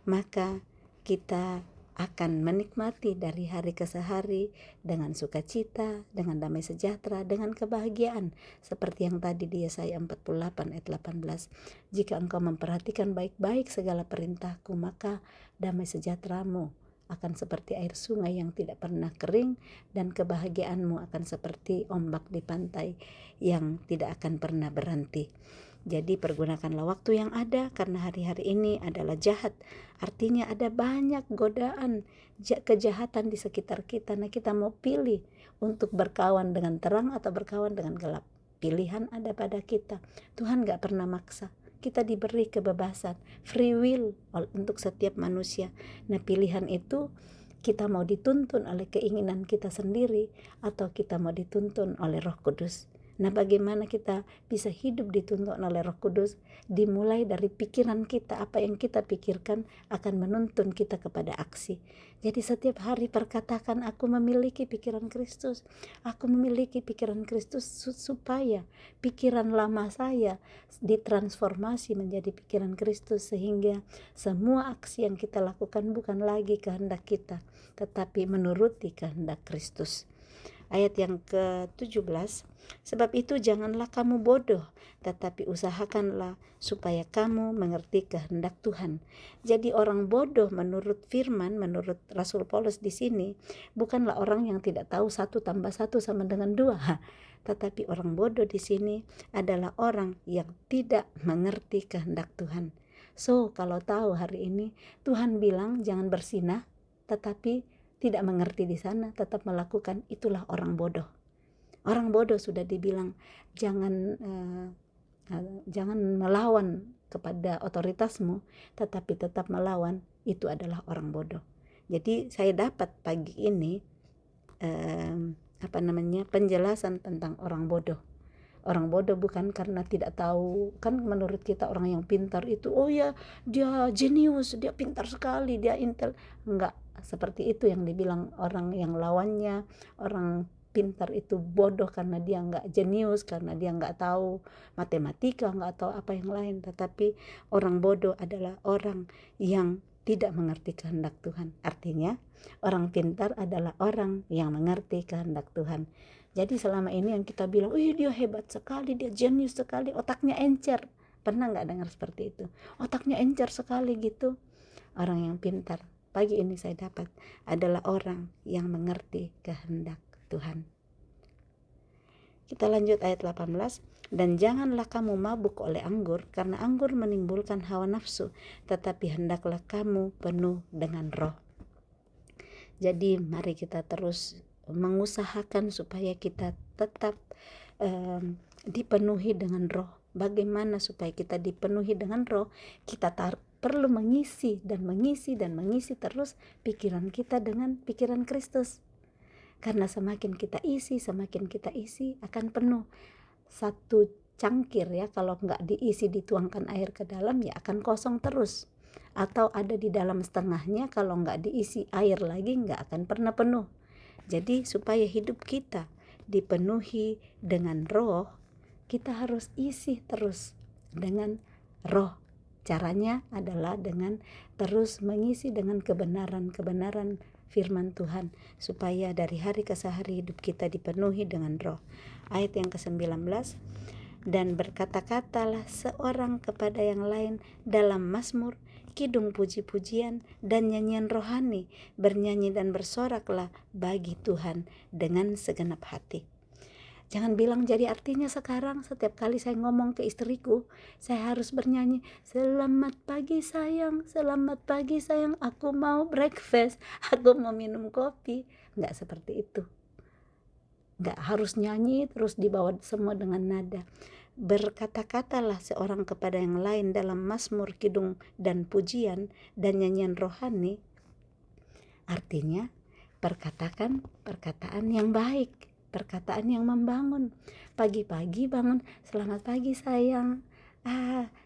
maka kita akan menikmati dari hari ke hari dengan sukacita, dengan damai sejahtera, dengan kebahagiaan. Seperti yang tadi di Yesaya 48 ayat 18. Jika engkau memperhatikan baik-baik segala perintahku, maka damai sejahteramu akan seperti air sungai yang tidak pernah kering, dan kebahagiaanmu akan seperti ombak di pantai yang tidak akan pernah berhenti. Jadi pergunakanlah waktu yang ada, karena hari-hari ini adalah jahat. Artinya ada banyak godaan, kejahatan di sekitar kita. Nah, kita mau pilih untuk berkawan dengan terang atau berkawan dengan gelap. Pilihan ada pada kita. Tuhan gak pernah maksa. Kita diberi kebebasan, free will untuk setiap manusia. Nah, pilihan itu kita mau dituntun oleh keinginan kita sendiri atau kita mau dituntun oleh Roh Kudus. Nah, bagaimana kita bisa hidup dituntun oleh Roh Kudus? Dimulai dari pikiran kita. Apa yang kita pikirkan akan menuntun kita kepada aksi. Jadi setiap hari perkatakan, aku memiliki pikiran Kristus. Aku memiliki pikiran Kristus, supaya pikiran lama saya ditransformasi menjadi pikiran Kristus, sehingga semua aksi yang kita lakukan bukan lagi kehendak kita, tetapi menuruti kehendak Kristus. Ayat yang ke-17, sebab itu janganlah kamu bodoh, tetapi usahakanlah supaya kamu mengerti kehendak Tuhan. Jadi orang bodoh menurut firman, menurut Rasul Paulus di sini, bukanlah orang yang tidak tahu 1 + 1 sama dengan 2. Tetapi orang bodoh di sini adalah orang yang tidak mengerti kehendak Tuhan. So, kalau tahu hari ini Tuhan bilang jangan bersinah, tetapi tidak mengerti di sana, tetap melakukan, itulah orang bodoh. Orang bodoh sudah dibilang jangan melawan kepada otoritasmu, tetapi tetap melawan, itu adalah orang bodoh. Jadi saya dapat pagi ini penjelasan tentang orang bodoh. Orang bodoh bukan karena tidak tahu. Kan menurut kita orang yang pintar itu, oh ya dia jenius, dia pintar sekali, dia intel. Enggak seperti itu yang dibilang orang yang lawannya. Orang pintar itu bodoh karena dia enggak jenius, karena dia enggak tahu matematika, enggak tahu apa yang lain. Tetapi orang bodoh adalah orang yang tidak mengerti kehendak Tuhan. Artinya orang pintar adalah orang yang mengerti kehendak Tuhan. Jadi selama ini yang kita bilang, dia hebat sekali, dia jenius sekali, otaknya encer. Pernah nggak dengar seperti itu? Otaknya encer sekali gitu. Orang yang pintar, pagi ini saya dapat, adalah orang yang mengerti kehendak Tuhan. Kita lanjut ayat 18. Dan janganlah kamu mabuk oleh anggur, karena anggur menimbulkan hawa nafsu, tetapi hendaklah kamu penuh dengan Roh. Jadi mari kita terus mengusahakan supaya kita tetap dipenuhi dengan Roh. Bagaimana supaya kita dipenuhi dengan Roh? Kita perlu mengisi terus pikiran kita dengan pikiran Kristus. Karena semakin kita isi akan penuh. 1 cangkir ya, kalau nggak diisi dituangkan air ke dalam ya akan kosong terus. Atau ada di dalam setengahnya, kalau nggak diisi air lagi nggak akan pernah penuh. Jadi supaya hidup kita dipenuhi dengan Roh, kita harus isi terus dengan Roh. Caranya adalah dengan terus mengisi dengan kebenaran firman Tuhan, supaya dari hari ke hari hidup kita dipenuhi dengan Roh. Ayat yang ke-19, dan berkata-katalah seorang kepada yang lain dalam mazmur, kidung puji-pujian dan nyanyian rohani, bernyanyi dan bersoraklah bagi Tuhan dengan segenap hati. Jangan bilang jadi artinya sekarang setiap kali saya ngomong ke istriku, saya harus bernyanyi, selamat pagi sayang, selamat pagi sayang, aku mau breakfast, aku mau minum kopi. Enggak seperti itu. Enggak harus nyanyi terus dibawa semua dengan nada. Berkata-katalah seorang kepada yang lain dalam mazmur, kidung, dan pujian dan nyanyian rohani. Artinya perkatakan perkataan yang baik, perkataan yang membangun. Pagi-pagi bangun, selamat pagi sayang,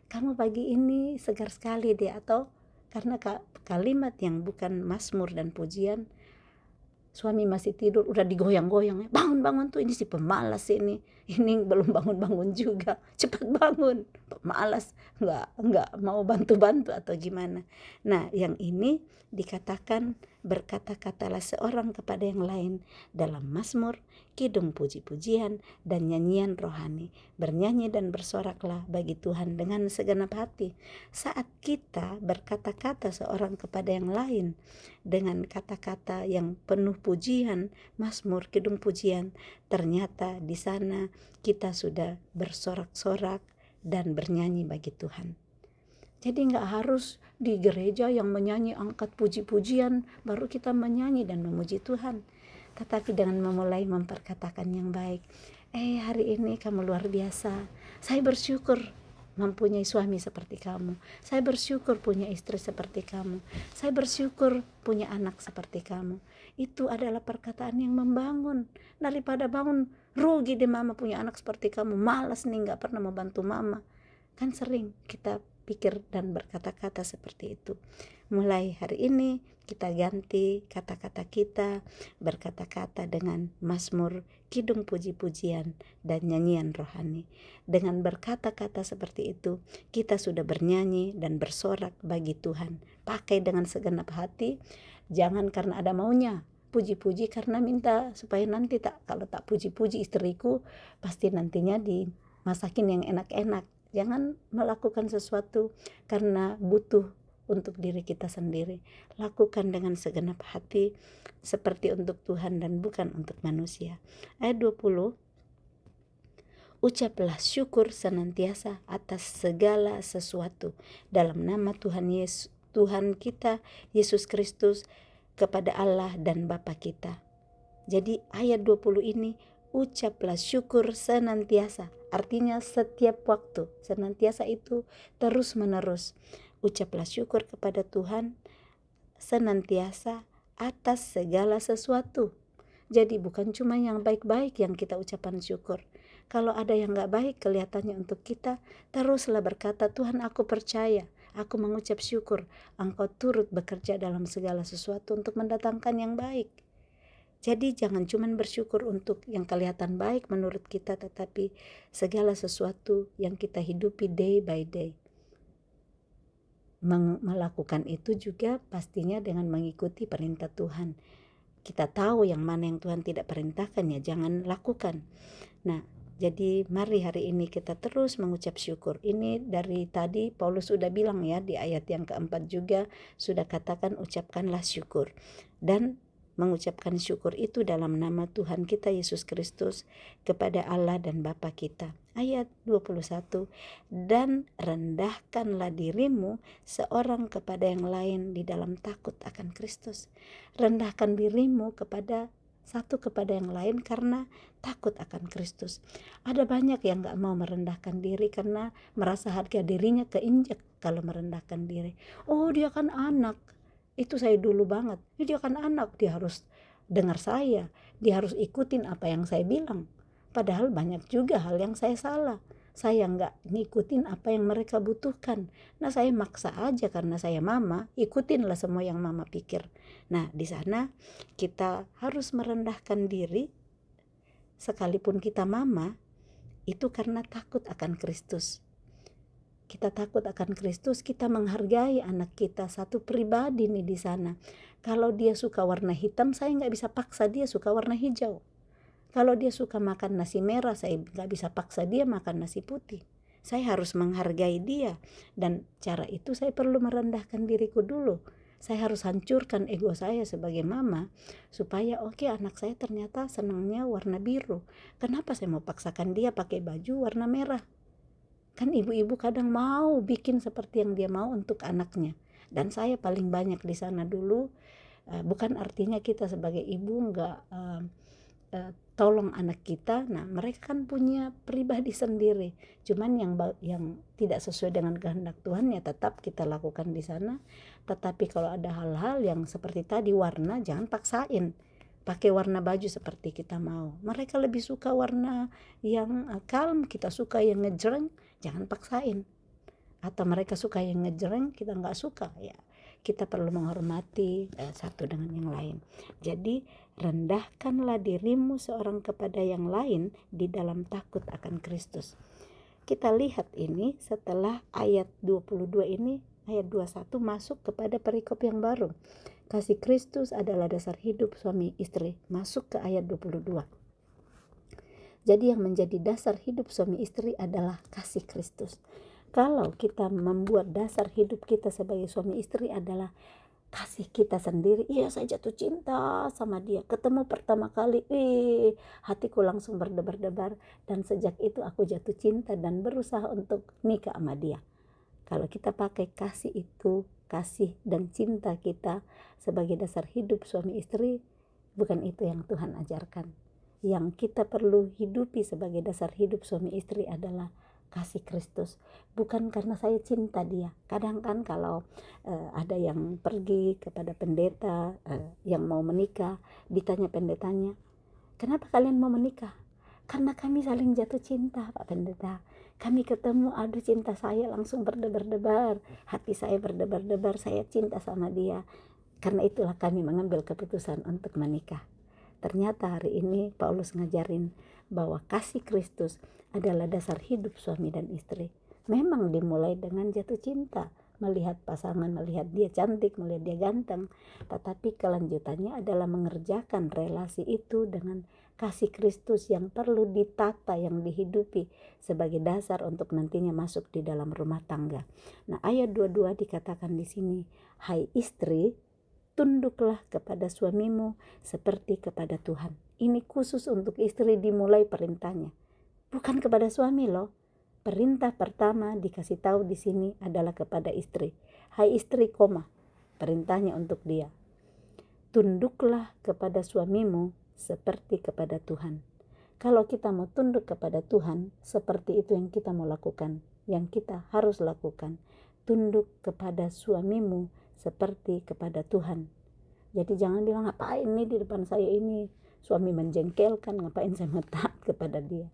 kamu pagi ini segar sekali deh. Atau karena kalimat yang bukan mazmur dan pujian, suami masih tidur udah digoyang-goyang, bangun tuh, ini si pemalas ini belum bangun juga, cepat bangun, pemalas, nggak mau bantu-bantu atau gimana. Nah, yang ini dikatakan berkata-katalah seorang kepada yang lain dalam mazmur, kidung, puji-pujian, dan nyanyian rohani. Bernyanyi dan bersoraklah bagi Tuhan dengan segenap hati. Saat kita berkata-kata seorang kepada yang lain dengan kata-kata yang penuh pujian, mazmur, kidung, pujian, ternyata di sana kita sudah bersorak-sorak dan bernyanyi bagi Tuhan. Jadi nggak harus di gereja yang menyanyi angkat puji-pujian baru kita menyanyi dan memuji Tuhan. Tetapi dengan memulai memperkatakan yang baik. Hari ini kamu luar biasa. Saya bersyukur mempunyai suami seperti kamu. Saya bersyukur punya istri seperti kamu. Saya bersyukur punya anak seperti kamu. Itu adalah perkataan yang membangun. Daripada bangun, rugi deh mama punya anak seperti kamu. Malas nih, gak pernah mau bantu mama. Kan sering kita pikir dan berkata-kata seperti itu. Mulai hari ini kita ganti kata-kata kita, berkata-kata dengan mazmur, kidung, puji-pujian, dan nyanyian rohani. Dengan berkata-kata seperti itu, kita sudah bernyanyi dan bersorak bagi Tuhan. Pakai dengan segenap hati, jangan karena ada maunya. Puji-puji karena minta supaya nanti kalau tak puji-puji istriku, pasti nantinya dimasakin yang enak-enak. Jangan melakukan sesuatu karena butuh untuk diri kita sendiri. Lakukan dengan segenap hati seperti untuk Tuhan dan bukan untuk manusia. Ayat 20, ucaplah syukur senantiasa atas segala sesuatu dalam nama Tuhan kita Yesus Kristus kepada Allah dan Bapa kita. Jadi ayat 20 ini, ucaplah syukur senantiasa. Artinya setiap waktu, senantiasa itu terus menerus. Ucaplah syukur kepada Tuhan senantiasa atas segala sesuatu. Jadi bukan cuma yang baik-baik yang kita ucapkan syukur. Kalau ada yang gak baik kelihatannya untuk kita, teruslah berkata, Tuhan aku percaya, aku mengucap syukur, Engkau turut bekerja dalam segala sesuatu untuk mendatangkan yang baik. Jadi jangan cuma bersyukur untuk yang kelihatan baik menurut kita, tetapi segala sesuatu yang kita hidupi day by day. Melakukan itu juga pastinya dengan mengikuti perintah Tuhan. Kita tahu yang mana yang Tuhan tidak perintahkan, ya jangan lakukan. Nah, jadi mari hari ini kita terus mengucap syukur. Ini dari tadi Paulus sudah bilang ya, di ayat yang keempat juga sudah katakan ucapkanlah syukur. Dan mengucapkan syukur itu dalam nama Tuhan kita Yesus Kristus kepada Allah dan Bapa kita. Ayat 21, dan rendahkanlah dirimu seorang kepada yang lain di dalam takut akan Kristus. Rendahkan dirimu satu kepada yang lain karena takut akan Kristus. Ada banyak yang gak mau merendahkan diri karena merasa harga dirinya keinjak kalau merendahkan diri. Oh, dia kan anak. Itu saya dulu banget. Dia kan anak, dia harus dengar saya, dia harus ikutin apa yang saya bilang. Padahal banyak juga hal yang saya salah. Saya nggak ngikutin apa yang mereka butuhkan. Nah, saya maksa aja karena saya mama, ikutinlah semua yang mama pikir. Nah, di sana kita harus merendahkan diri, sekalipun kita mama, itu karena takut akan Kristus. Kita takut akan Kristus, kita menghargai anak kita, satu pribadi nih di sana. Kalau dia suka warna hitam, saya nggak bisa paksa dia suka warna hijau. Kalau dia suka makan nasi merah, saya nggak bisa paksa dia makan nasi putih. Saya harus menghargai dia, dan cara itu saya perlu merendahkan diriku dulu. Saya harus hancurkan ego saya sebagai mama supaya anak saya ternyata senangnya warna biru. Kenapa saya mau paksakan dia pakai baju warna merah? Kan ibu-ibu kadang mau bikin seperti yang dia mau untuk anaknya. Dan saya paling banyak di sana dulu. Bukan artinya kita sebagai ibu nggak tolong anak kita. Nah, mereka kan punya pribadi sendiri. Cuman yang tidak sesuai dengan kehendak Tuhan ya tetap kita lakukan di sana. Tetapi kalau ada hal-hal yang seperti tadi warna, jangan paksain. Pakai warna baju seperti kita mau. Mereka lebih suka warna yang kalem, kita suka yang ngejreng, jangan paksain. Atau mereka suka yang ngejreng, kita nggak suka, ya kita perlu menghormati satu dengan yang lain. Jadi rendahkanlah dirimu seorang kepada yang lain di dalam takut akan Kristus. Kita lihat ini setelah ayat 22 ini, ayat 21 masuk kepada perikop yang baru. Kasih Kristus adalah dasar hidup suami istri, masuk ke ayat 22. Jadi yang menjadi dasar hidup suami istri adalah kasih Kristus. Kalau kita membuat dasar hidup kita sebagai suami istri adalah kasih kita sendiri, iya saya jatuh cinta sama dia, ketemu pertama kali, hatiku langsung berdebar-debar, dan sejak itu aku jatuh cinta dan berusaha untuk nikah sama dia. Kalau kita pakai kasih itu, kasih dan cinta kita sebagai dasar hidup suami istri, bukan itu yang Tuhan ajarkan. Yang kita perlu hidupi sebagai dasar hidup suami istri adalah kasih Kristus. Bukan karena saya cinta dia. Kadang kan kalau ada yang pergi kepada pendeta yang mau menikah, ditanya pendetanya, kenapa kalian mau menikah? Karena kami saling jatuh cinta, Pak Pendeta. Kami ketemu, aduh cinta saya langsung berdebar-debar, hati saya berdebar-debar, saya cinta sama dia. Karena itulah kami mengambil keputusan untuk menikah. Ternyata hari ini Paulus ngajarin bahwa kasih Kristus adalah dasar hidup suami dan istri. Memang dimulai dengan jatuh cinta, melihat pasangan, melihat dia cantik, melihat dia ganteng. Tetapi kelanjutannya adalah mengerjakan relasi itu dengan kasih Kristus yang perlu ditata, yang dihidupi sebagai dasar untuk nantinya masuk di dalam rumah tangga. Nah, ayat 22 dikatakan di sini, hai istri, tunduklah kepada suamimu seperti kepada Tuhan. Ini khusus untuk istri dimulai perintahnya. Bukan kepada suami loh. Perintah pertama dikasih tahu di sini adalah kepada istri. Hai istri, perintahnya untuk dia. Tunduklah kepada suamimu seperti kepada Tuhan. Kalau kita mau tunduk kepada Tuhan, seperti itu yang kita mau lakukan, yang kita harus lakukan. Tunduk kepada suamimu seperti kepada Tuhan. Jadi jangan bilang, ngapain nih di depan saya ini suami menjengkelkan, ngapain saya mau taat kepada dia.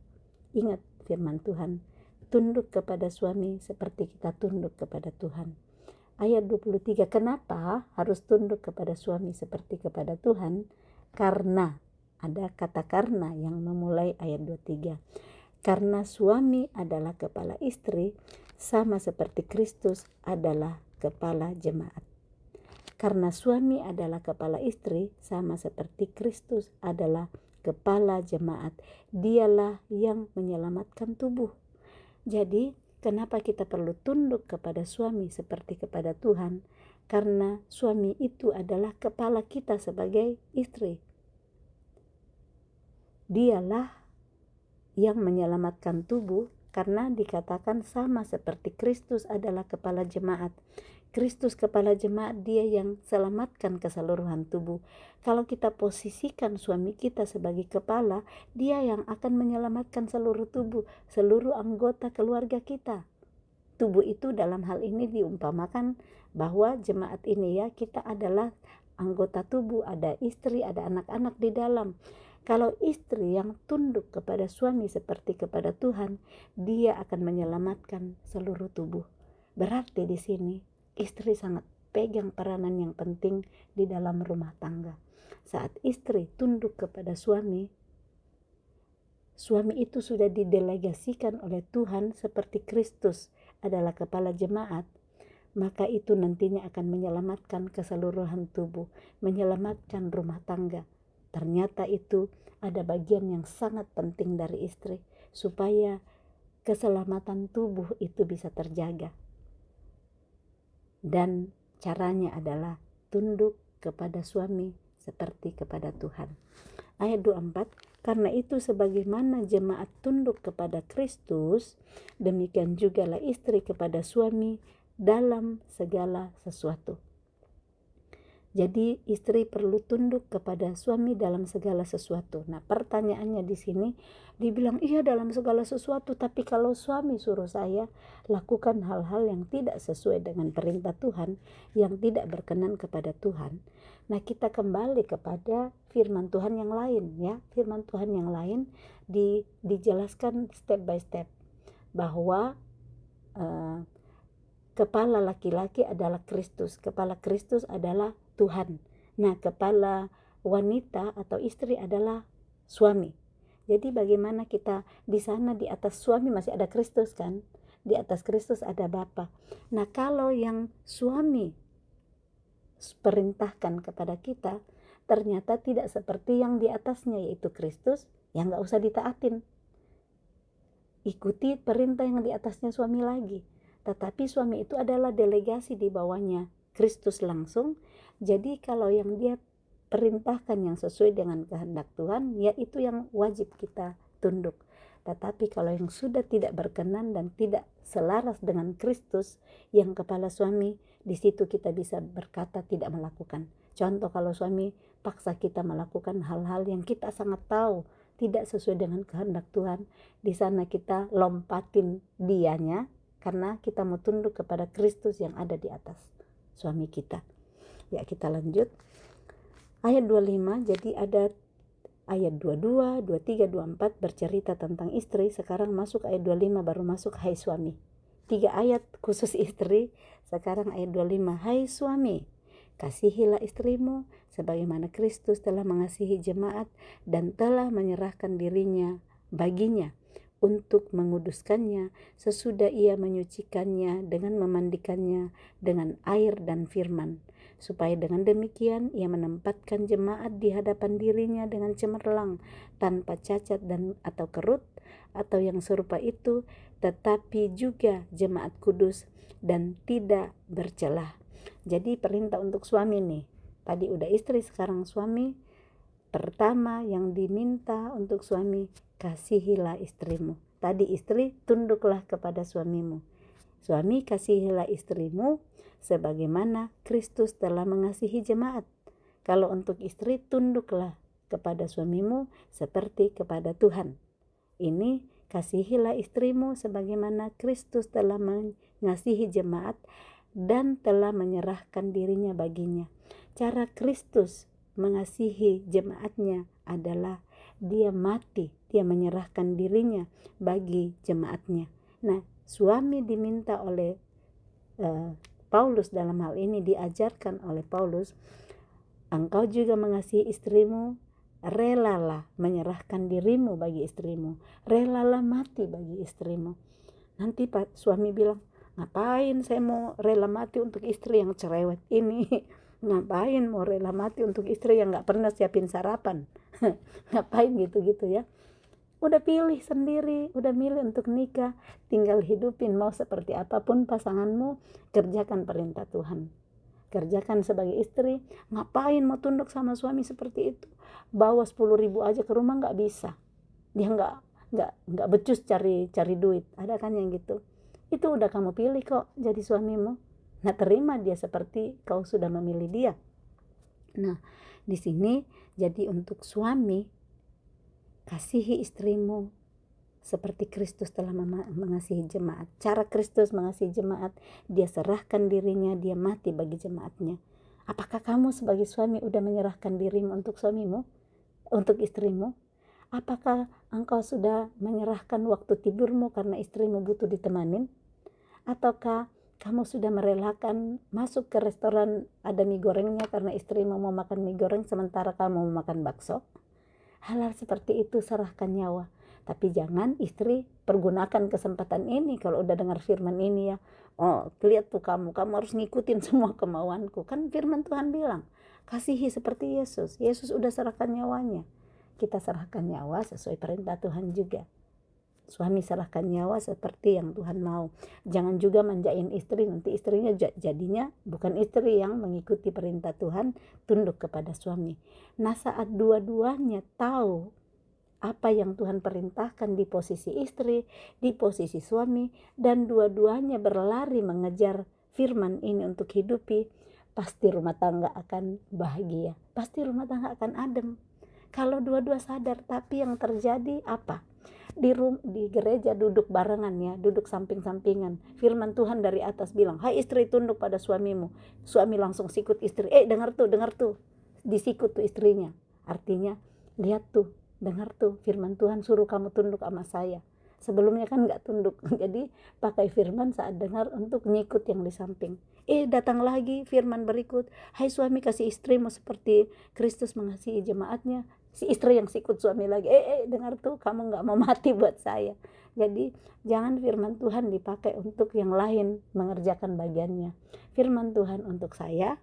Ingat firman Tuhan, tunduk kepada suami seperti kita tunduk kepada Tuhan. Ayat 23, kenapa harus tunduk kepada suami seperti kepada Tuhan? Karena, ada kata karena yang memulai ayat 23. Karena suami adalah kepala istri, sama seperti Kristus adalah kepala jemaat. Karena suami adalah kepala istri, sama seperti Kristus adalah kepala jemaat. Dialah yang menyelamatkan tubuh. Jadi, kenapa kita perlu tunduk kepada suami seperti kepada Tuhan? Karena suami itu adalah kepala kita sebagai istri. Dialah yang menyelamatkan tubuh, karena dikatakan sama seperti Kristus adalah kepala jemaat. Kristus kepala jemaat, dia yang selamatkan keseluruhan tubuh. Kalau kita posisikan suami kita sebagai kepala, dia yang akan menyelamatkan seluruh tubuh, seluruh anggota keluarga kita. Tubuh itu dalam hal ini diumpamakan bahwa jemaat ini ya, kita adalah anggota tubuh, ada istri, ada anak-anak di dalam. Kalau istri yang tunduk kepada suami seperti kepada Tuhan, dia akan menyelamatkan seluruh tubuh. Berarti di sini istri sangat pegang peranan yang penting di dalam rumah tangga. Saat istri tunduk kepada suami, suami itu sudah didelegasikan oleh Tuhan seperti Kristus adalah kepala jemaat, maka itu nantinya akan menyelamatkan keseluruhan tubuh, menyelamatkan rumah tangga. Ternyata itu ada bagian yang sangat penting dari istri, supaya keselamatan tubuh itu bisa terjaga. Dan caranya adalah tunduk kepada suami seperti kepada Tuhan. Ayat 24, karena itu sebagaimana jemaat tunduk kepada Kristus, demikian jugalah istri kepada suami dalam segala sesuatu. Jadi istri perlu tunduk kepada suami dalam segala sesuatu. Nah, pertanyaannya di sini dibilang iya dalam segala sesuatu, tapi kalau suami suruh saya lakukan hal-hal yang tidak sesuai dengan perintah Tuhan, yang tidak berkenan kepada Tuhan. Nah, kita kembali kepada firman Tuhan yang lain ya. Firman Tuhan yang lain dijelaskan step by step bahwa kepala laki-laki adalah Kristus, kepala Kristus adalah Tuhan. Nah, kepala wanita atau istri adalah suami. Jadi bagaimana kita di sana di atas suami masih ada Kristus kan? Di atas Kristus ada Bapa. Nah, kalau yang suami perintahkan kepada kita ternyata tidak seperti yang di atasnya yaitu Kristus, ya nggak usah ditaatin. Ikuti perintah yang di atasnya suami lagi. Tetapi suami itu adalah delegasi di bawahnya Kristus langsung. Jadi kalau yang dia perintahkan yang sesuai dengan kehendak Tuhan, ya itu yang wajib kita tunduk. Tetapi kalau yang sudah tidak berkenan dan tidak selaras dengan Kristus yang kepala suami, di situ kita bisa berkata tidak melakukan. Contoh kalau suami paksa kita melakukan hal-hal yang kita sangat tahu tidak sesuai dengan kehendak Tuhan, di sana kita lompatin dianya karena kita mau tunduk kepada Kristus yang ada di atas suami kita. Ya, kita lanjut. Ayat 25, jadi ada ayat 22, 23, 24 bercerita tentang istri. Sekarang masuk ayat 25 baru masuk hai suami. 3 ayat khusus istri. Sekarang ayat 25, hai suami, kasihilah istrimu sebagaimana Kristus telah mengasihi jemaat dan telah menyerahkan dirinya baginya untuk menguduskannya sesudah ia menyucikannya dengan memandikannya dengan air dan firman, supaya dengan demikian ia menempatkan jemaat di hadapan dirinya dengan cemerlang, tanpa cacat dan atau kerut atau yang serupa itu, tetapi juga jemaat kudus dan tidak bercelah. Jadi perintah untuk suami nih, tadi udah istri, sekarang suami. Pertama yang diminta untuk suami, kasihilah istrimu. Tadi istri, tunduklah kepada suamimu. Suami, kasihilah istrimu sebagaimana Kristus telah mengasihi jemaat. Kalau untuk istri, tunduklah kepada suamimu seperti kepada Tuhan. Ini, kasihilah istrimu sebagaimana Kristus telah mengasihi jemaat dan telah menyerahkan dirinya baginya. Cara Kristus mengasihi jemaatnya adalah dia mati, dia menyerahkan dirinya bagi jemaatnya. Nah, suami diminta oleh Paulus dalam hal ini, diajarkan oleh Paulus, engkau juga mengasihi istrimu, relalah menyerahkan dirimu bagi istrimu, relalah mati bagi istrimu. Nanti Pak suami bilang, ngapain saya mau rela mati untuk istri yang cerewet ini? Ngapain mau rela mati untuk istri yang gak pernah siapin sarapan? Ngapain gitu-gitu ya? Udah pilih sendiri, udah milih untuk nikah, tinggal hidupin mau seperti apapun pasanganmu, kerjakan perintah Tuhan. Kerjakan sebagai istri, ngapain mau tunduk sama suami seperti itu? Bawa 10.000 aja ke rumah gak bisa. Dia gak becus cari duit, ada kan yang gitu. Itu udah kamu pilih kok jadi suamimu. Nah, terima dia seperti kau sudah memilih dia. Nah, di sini jadi untuk suami, kasihi istrimu seperti Kristus telah mengasihi jemaat. Cara Kristus mengasihi jemaat, dia serahkan dirinya, dia mati bagi jemaatnya. Apakah kamu sebagai suami udah menyerahkan dirimu untuk suamimu, untuk istrimu? Apakah engkau sudah menyerahkan waktu tidurmu karena istrimu butuh ditemanin? Ataukah kamu sudah merelakan masuk ke restoran ada mie gorengnya karena istrimu mau makan mie goreng sementara kamu mau makan bakso? Hal-hal seperti itu serahkan nyawa. Tapi jangan istri pergunakan kesempatan ini kalau udah dengar firman ini ya. Oh, lihat tuh kamu harus ngikutin semua kemauanku. Kan firman Tuhan bilang, kasihi seperti Yesus. Yesus udah serahkan nyawanya. Kita serahkan nyawa sesuai perintah Tuhan juga. Suami serahkan nyawa seperti yang Tuhan mau. Jangan juga manjain istri, nanti istrinya jadinya bukan istri yang mengikuti perintah Tuhan, tunduk kepada suami. Nah, saat dua-duanya tahu apa yang Tuhan perintahkan di posisi istri, di posisi suami, dan dua-duanya berlari mengejar firman ini untuk hidupi, pasti rumah tangga akan bahagia, pasti rumah tangga akan adem. Kalau dua-dua sadar, tapi yang terjadi apa? Di gereja duduk barengan ya, duduk samping-sampingan. Firman Tuhan dari atas bilang, hai istri tunduk pada suamimu. Suami langsung sikut istri, dengar tuh. Disikut tuh istrinya. Artinya, lihat tuh, dengar tuh, firman Tuhan suruh kamu tunduk sama saya. Sebelumnya kan gak tunduk. Jadi pakai firman saat dengar untuk ngikut yang di samping. Datang lagi firman berikut, hai suami kasih istrimu seperti Kristus mengasihi jemaatnya. Si istri yang sikut suami lagi, dengar tuh, kamu gak mau mati buat saya. Jadi jangan firman Tuhan dipakai untuk yang lain mengerjakan bagiannya. Firman Tuhan untuk saya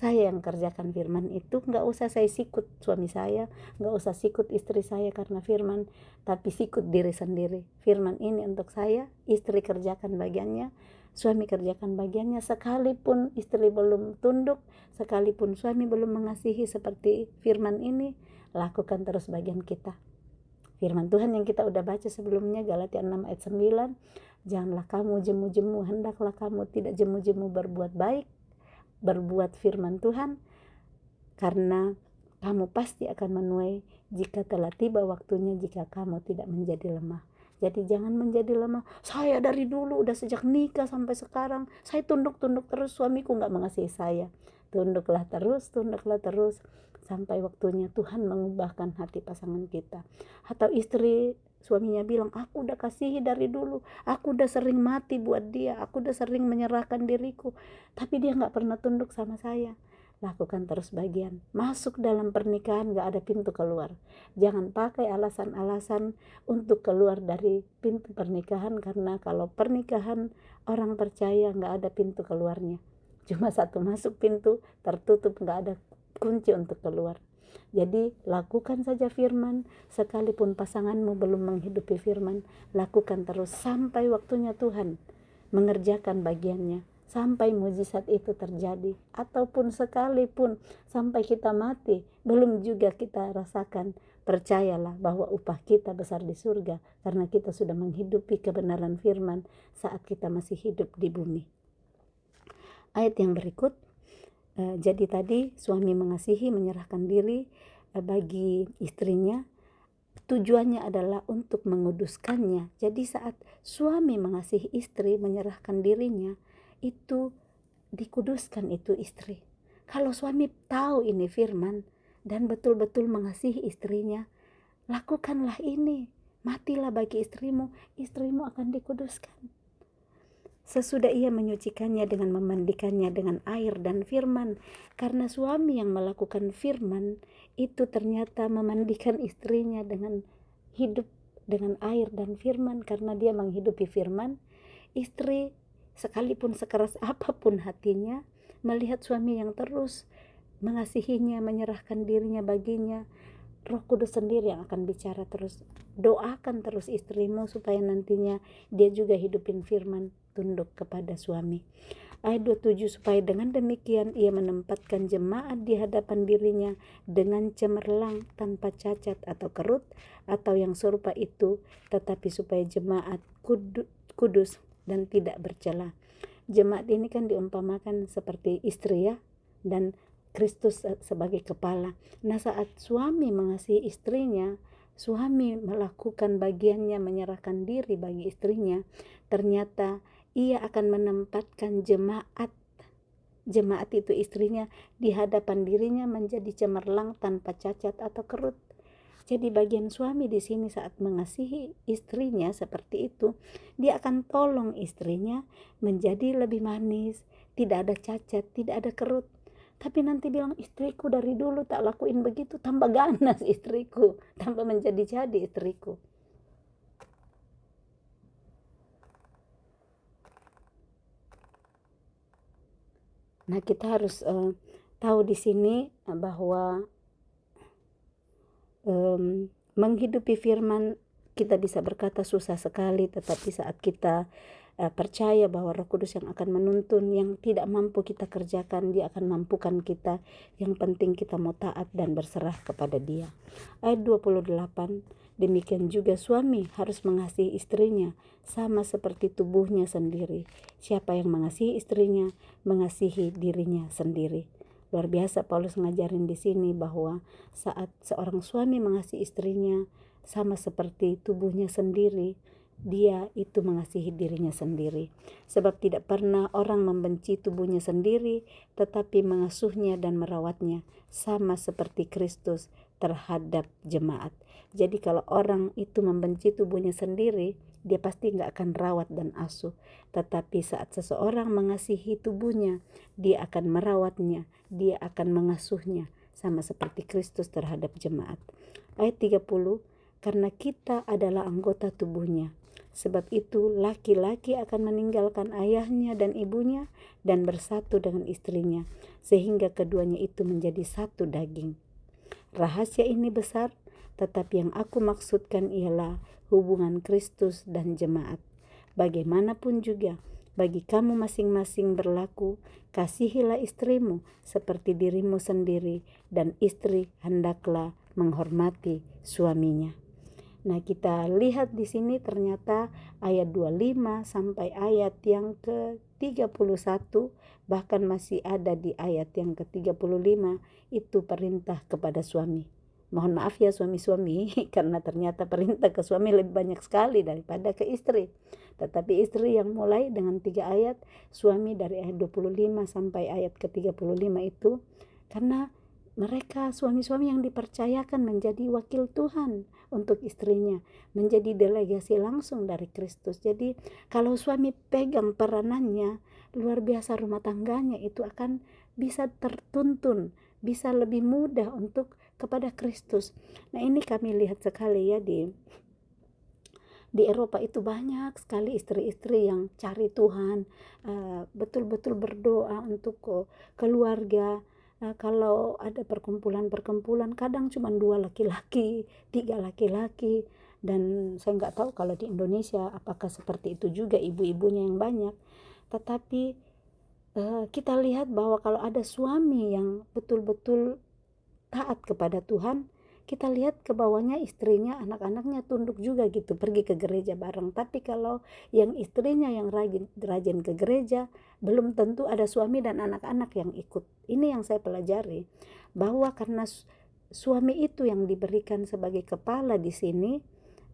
yang kerjakan firman itu. Gak usah saya sikut suami saya, gak usah sikut istri saya karena firman, tapi sikut diri sendiri. Firman ini untuk saya, istri kerjakan bagiannya, suami kerjakan bagiannya. Sekalipun istri belum tunduk, sekalipun suami belum mengasihi seperti firman ini, lakukan terus bagian kita. Firman Tuhan yang kita udah baca sebelumnya, Galatia 6 ayat 9, janganlah kamu jemu-jemu, hendaklah kamu tidak jemu-jemu berbuat baik, berbuat firman Tuhan, karena kamu pasti akan menuai jika telah tiba waktunya, jika kamu tidak menjadi lemah. Jadi jangan menjadi lemah. Saya dari dulu udah sejak nikah sampai sekarang saya tunduk terus, suamiku gak mengasihi saya. Tunduklah terus sampai waktunya Tuhan mengubahkan hati pasangan kita. Atau istri suaminya bilang, aku udah kasihi dari dulu, aku udah sering mati buat dia, aku udah sering menyerahkan diriku, tapi dia gak pernah tunduk sama saya. Lakukan terus bagian. Masuk dalam pernikahan gak ada pintu keluar. Jangan pakai alasan-alasan untuk keluar dari pintu pernikahan, karena kalau pernikahan orang percaya gak ada pintu keluarnya. Cuma satu masuk pintu, tertutup, gak ada kunci untuk keluar. Jadi lakukan saja firman, sekalipun pasanganmu belum menghidupi firman, lakukan terus sampai waktunya Tuhan mengerjakan bagiannya, sampai mujizat itu terjadi. Ataupun sekalipun sampai kita mati, belum juga kita rasakan, percayalah bahwa upah kita besar di surga, karena kita sudah menghidupi kebenaran firman saat kita masih hidup di bumi. Ayat yang berikut, jadi tadi suami mengasihi, menyerahkan diri bagi istrinya, tujuannya adalah untuk menguduskannya. Jadi saat suami mengasihi istri, menyerahkan dirinya, itu dikuduskan itu istri. Kalau suami tahu ini firman dan betul-betul mengasihi istrinya, lakukanlah ini, matilah bagi istrimu, istrimu akan dikuduskan. Sesudah ia menyucikannya dengan memandikannya dengan air dan firman. Karena suami yang melakukan firman itu ternyata memandikan istrinya dengan hidup dengan air dan firman. Karena dia menghidupi firman, istri sekalipun sekeras apapun hatinya, melihat suami yang terus mengasihinya, menyerahkan dirinya baginya, Roh Kudus sendiri yang akan bicara terus. Doakan terus istrimu supaya nantinya dia juga hidupin firman, tunduk kepada suami. Ayat 27, supaya dengan demikian ia menempatkan jemaat di hadapan dirinya dengan cemerlang, tanpa cacat atau kerut atau yang serupa itu, tetapi supaya jemaat kudus dan tidak bercela. Jemaat ini kan diumpamakan seperti istri ya, dan Kristus sebagai kepala. Nah, saat suami mengasihi istrinya, suami melakukan bagiannya, menyerahkan diri bagi istrinya, ternyata ia akan menempatkan jemaat itu istrinya di hadapan dirinya menjadi cemerlang, tanpa cacat atau kerut. Jadi bagian suami di sini saat mengasihi istrinya seperti itu, dia akan tolong istrinya menjadi lebih manis, tidak ada cacat, tidak ada kerut. Tapi nanti bilang, istriku dari dulu tak lakuin begitu, tambah ganas istriku, tambah menjadi-jadi istriku. Nah, kita harus tahu di sini bahwa menghidupi firman Kita bisa berkata susah sekali, tetapi saat kita percaya bahwa Roh Kudus yang akan menuntun, yang tidak mampu kita kerjakan, Dia akan mampukan kita. Yang penting kita mau taat dan berserah kepada Dia. Ayat 28, demikian juga suami harus mengasihi istrinya sama seperti tubuhnya sendiri. Siapa yang mengasihi istrinya, mengasihi dirinya sendiri. Luar biasa Paulus ngajarin di sini bahwa saat seorang suami mengasihi istrinya sama seperti tubuhnya sendiri, dia itu mengasihi dirinya sendiri. Sebab tidak pernah orang membenci tubuhnya sendiri, tetapi mengasuhnya dan merawatnya, sama seperti Kristus terhadap jemaat. Jadi kalau orang itu membenci tubuhnya sendiri, dia pasti gak akan rawat dan asuh. Tetapi saat seseorang mengasihi tubuhnya, dia akan merawatnya, dia akan mengasuhnya, sama seperti Kristus terhadap jemaat. Ayat 30, karena kita adalah anggota tubuhnya. Sebab itu laki-laki akan meninggalkan ayahnya dan ibunya dan bersatu dengan istrinya, sehingga keduanya itu menjadi satu daging. Rahasia ini besar, tetapi yang aku maksudkan ialah hubungan Kristus dan jemaat. Bagaimanapun juga, bagi kamu masing-masing berlaku, kasihilah istrimu seperti dirimu sendiri, dan istri hendaklah menghormati suaminya. Nah, kita lihat di sini ternyata ayat 25 sampai ayat yang ke-31, bahkan masih ada di ayat yang ke-35, itu perintah kepada suami. Mohon maaf ya suami-suami, karena ternyata perintah ke suami lebih banyak sekali daripada ke istri. Tetapi istri yang mulai dengan 3 ayat, suami dari ayat 25 sampai ayat ke-35 itu, karena mereka suami-suami yang dipercayakan menjadi wakil Tuhan untuk istrinya, menjadi delegasi langsung dari Kristus. Jadi kalau suami pegang peranannya, luar biasa rumah tangganya itu akan bisa tertuntun, bisa lebih mudah untuk kepada Kristus. Nah, ini kami lihat sekali ya di Eropa itu banyak sekali istri-istri yang cari Tuhan, betul-betul berdoa untuk keluarga. Kalau ada perkumpulan-perkumpulan, kadang cuma 2 laki-laki, 3 laki-laki, dan saya nggak tahu kalau di Indonesia apakah seperti itu juga ibu-ibunya yang banyak. Tetapi kita lihat bahwa kalau ada suami yang betul-betul taat kepada Tuhan, kita lihat ke bawahnya istrinya, anak-anaknya tunduk juga gitu, pergi ke gereja bareng. Tapi kalau yang istrinya yang rajin ke gereja, belum tentu ada suami dan anak-anak yang ikut. Ini yang saya pelajari, bahwa karena suami itu yang diberikan sebagai kepala di sini,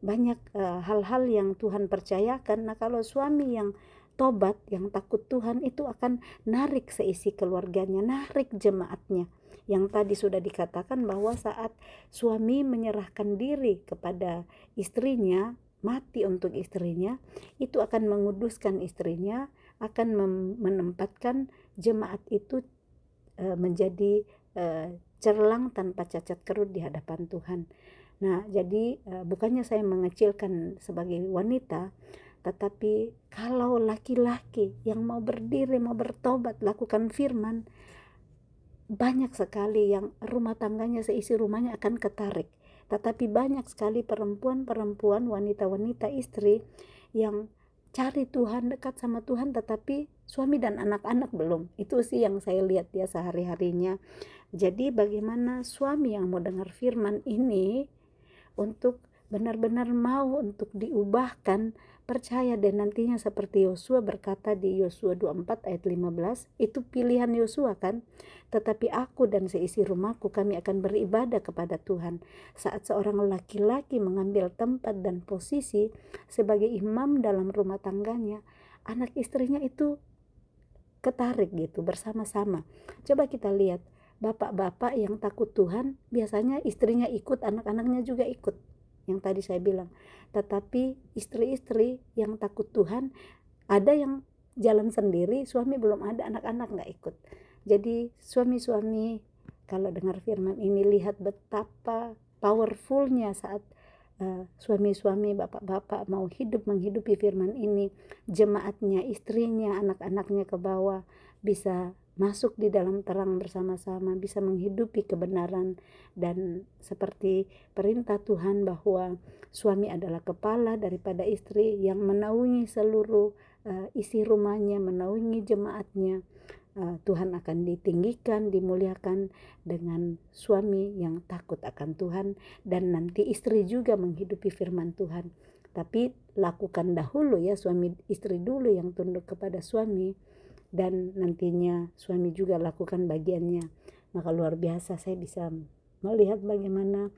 banyak hal-hal yang Tuhan percayakan. Nah, kalau suami yang tobat, yang takut Tuhan, itu akan narik seisi keluarganya, narik jemaatnya. Yang tadi sudah dikatakan bahwa saat suami menyerahkan diri kepada istrinya, mati untuk istrinya, itu akan menguduskan istrinya, akan menempatkan jemaat itu menjadi cerlang tanpa cacat kerut di hadapan Tuhan. Nah, jadi bukannya saya mengecilkan sebagai wanita, tetapi kalau laki-laki yang mau berdiri, mau bertobat, lakukan firman, banyak sekali yang rumah tangganya, seisi rumahnya akan ketarik. Tetapi banyak sekali perempuan-perempuan, wanita-wanita istri yang cari Tuhan, dekat sama Tuhan, tetapi suami dan anak-anak belum. Itu sih yang saya lihat ya sehari-harinya. Jadi bagaimana suami yang mau dengar firman ini untuk benar-benar mau untuk diubahkan, percaya, dan nantinya seperti Yosua berkata di Yosua 24 ayat 15, itu pilihan Yosua kan, tetapi aku dan seisi rumahku kami akan beribadah kepada Tuhan. Saat seorang laki-laki mengambil tempat dan posisi sebagai imam dalam rumah tangganya, anak istrinya itu ketarik gitu bersama-sama. Coba kita lihat, bapak-bapak yang takut Tuhan, biasanya istrinya ikut, anak-anaknya juga ikut. Yang tadi saya bilang. Tetapi istri-istri yang takut Tuhan, ada yang jalan sendiri, suami belum ada, anak-anak gak ikut. Jadi suami-suami kalau dengar firman ini, lihat betapa powerfulnya saat suami-suami, bapak-bapak mau menghidupi firman ini, jemaatnya, istrinya, anak-anaknya ke bawah bisa masuk di dalam terang bersama-sama, bisa menghidupi kebenaran. Dan seperti perintah Tuhan bahwa suami adalah kepala daripada istri yang menaungi seluruh isi rumahnya, menaungi jemaatnya, Tuhan akan ditinggikan, dimuliakan dengan suami yang takut akan Tuhan. Dan nanti istri juga menghidupi firman Tuhan. Tapi lakukan dahulu ya, suami istri dulu yang tunduk kepada suami, dan nantinya suami juga lakukan bagiannya. Maka luar biasa saya bisa melihat bagaimana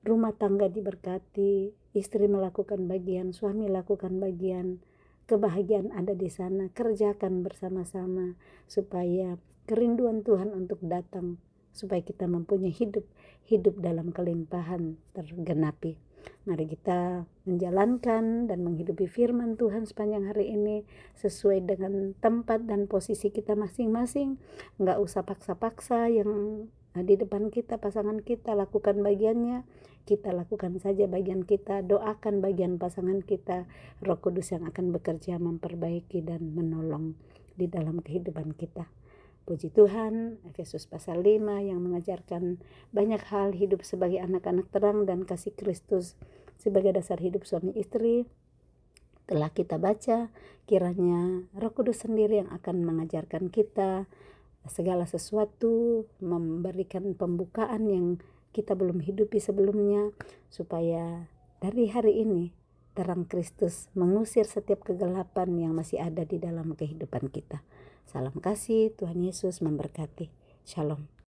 rumah tangga diberkati, istri melakukan bagian, suami lakukan bagian. Kebahagiaan ada di sana. Kerjakan bersama-sama supaya kerinduan Tuhan untuk datang, supaya kita mempunyai hidup dalam kelimpahan tergenapi. Mari kita menjalankan dan menghidupi firman Tuhan sepanjang hari ini sesuai dengan tempat dan posisi kita masing-masing. Enggak usah paksa-paksa yang di depan kita, pasangan kita lakukan bagiannya, kita lakukan saja bagian kita. Doakan bagian pasangan kita. Roh Kudus yang akan bekerja memperbaiki dan menolong di dalam kehidupan kita. Puji Tuhan, Efesus pasal 5 yang mengajarkan banyak hal hidup sebagai anak-anak terang dan kasih Kristus sebagai dasar hidup suami istri telah kita baca. Kiranya Roh Kudus sendiri yang akan mengajarkan kita segala sesuatu, memberikan pembukaan yang kita belum hidupi sebelumnya, supaya dari hari ini terang Kristus mengusir setiap kegelapan yang masih ada di dalam kehidupan kita. Salam kasih, Tuhan Yesus memberkati. Shalom.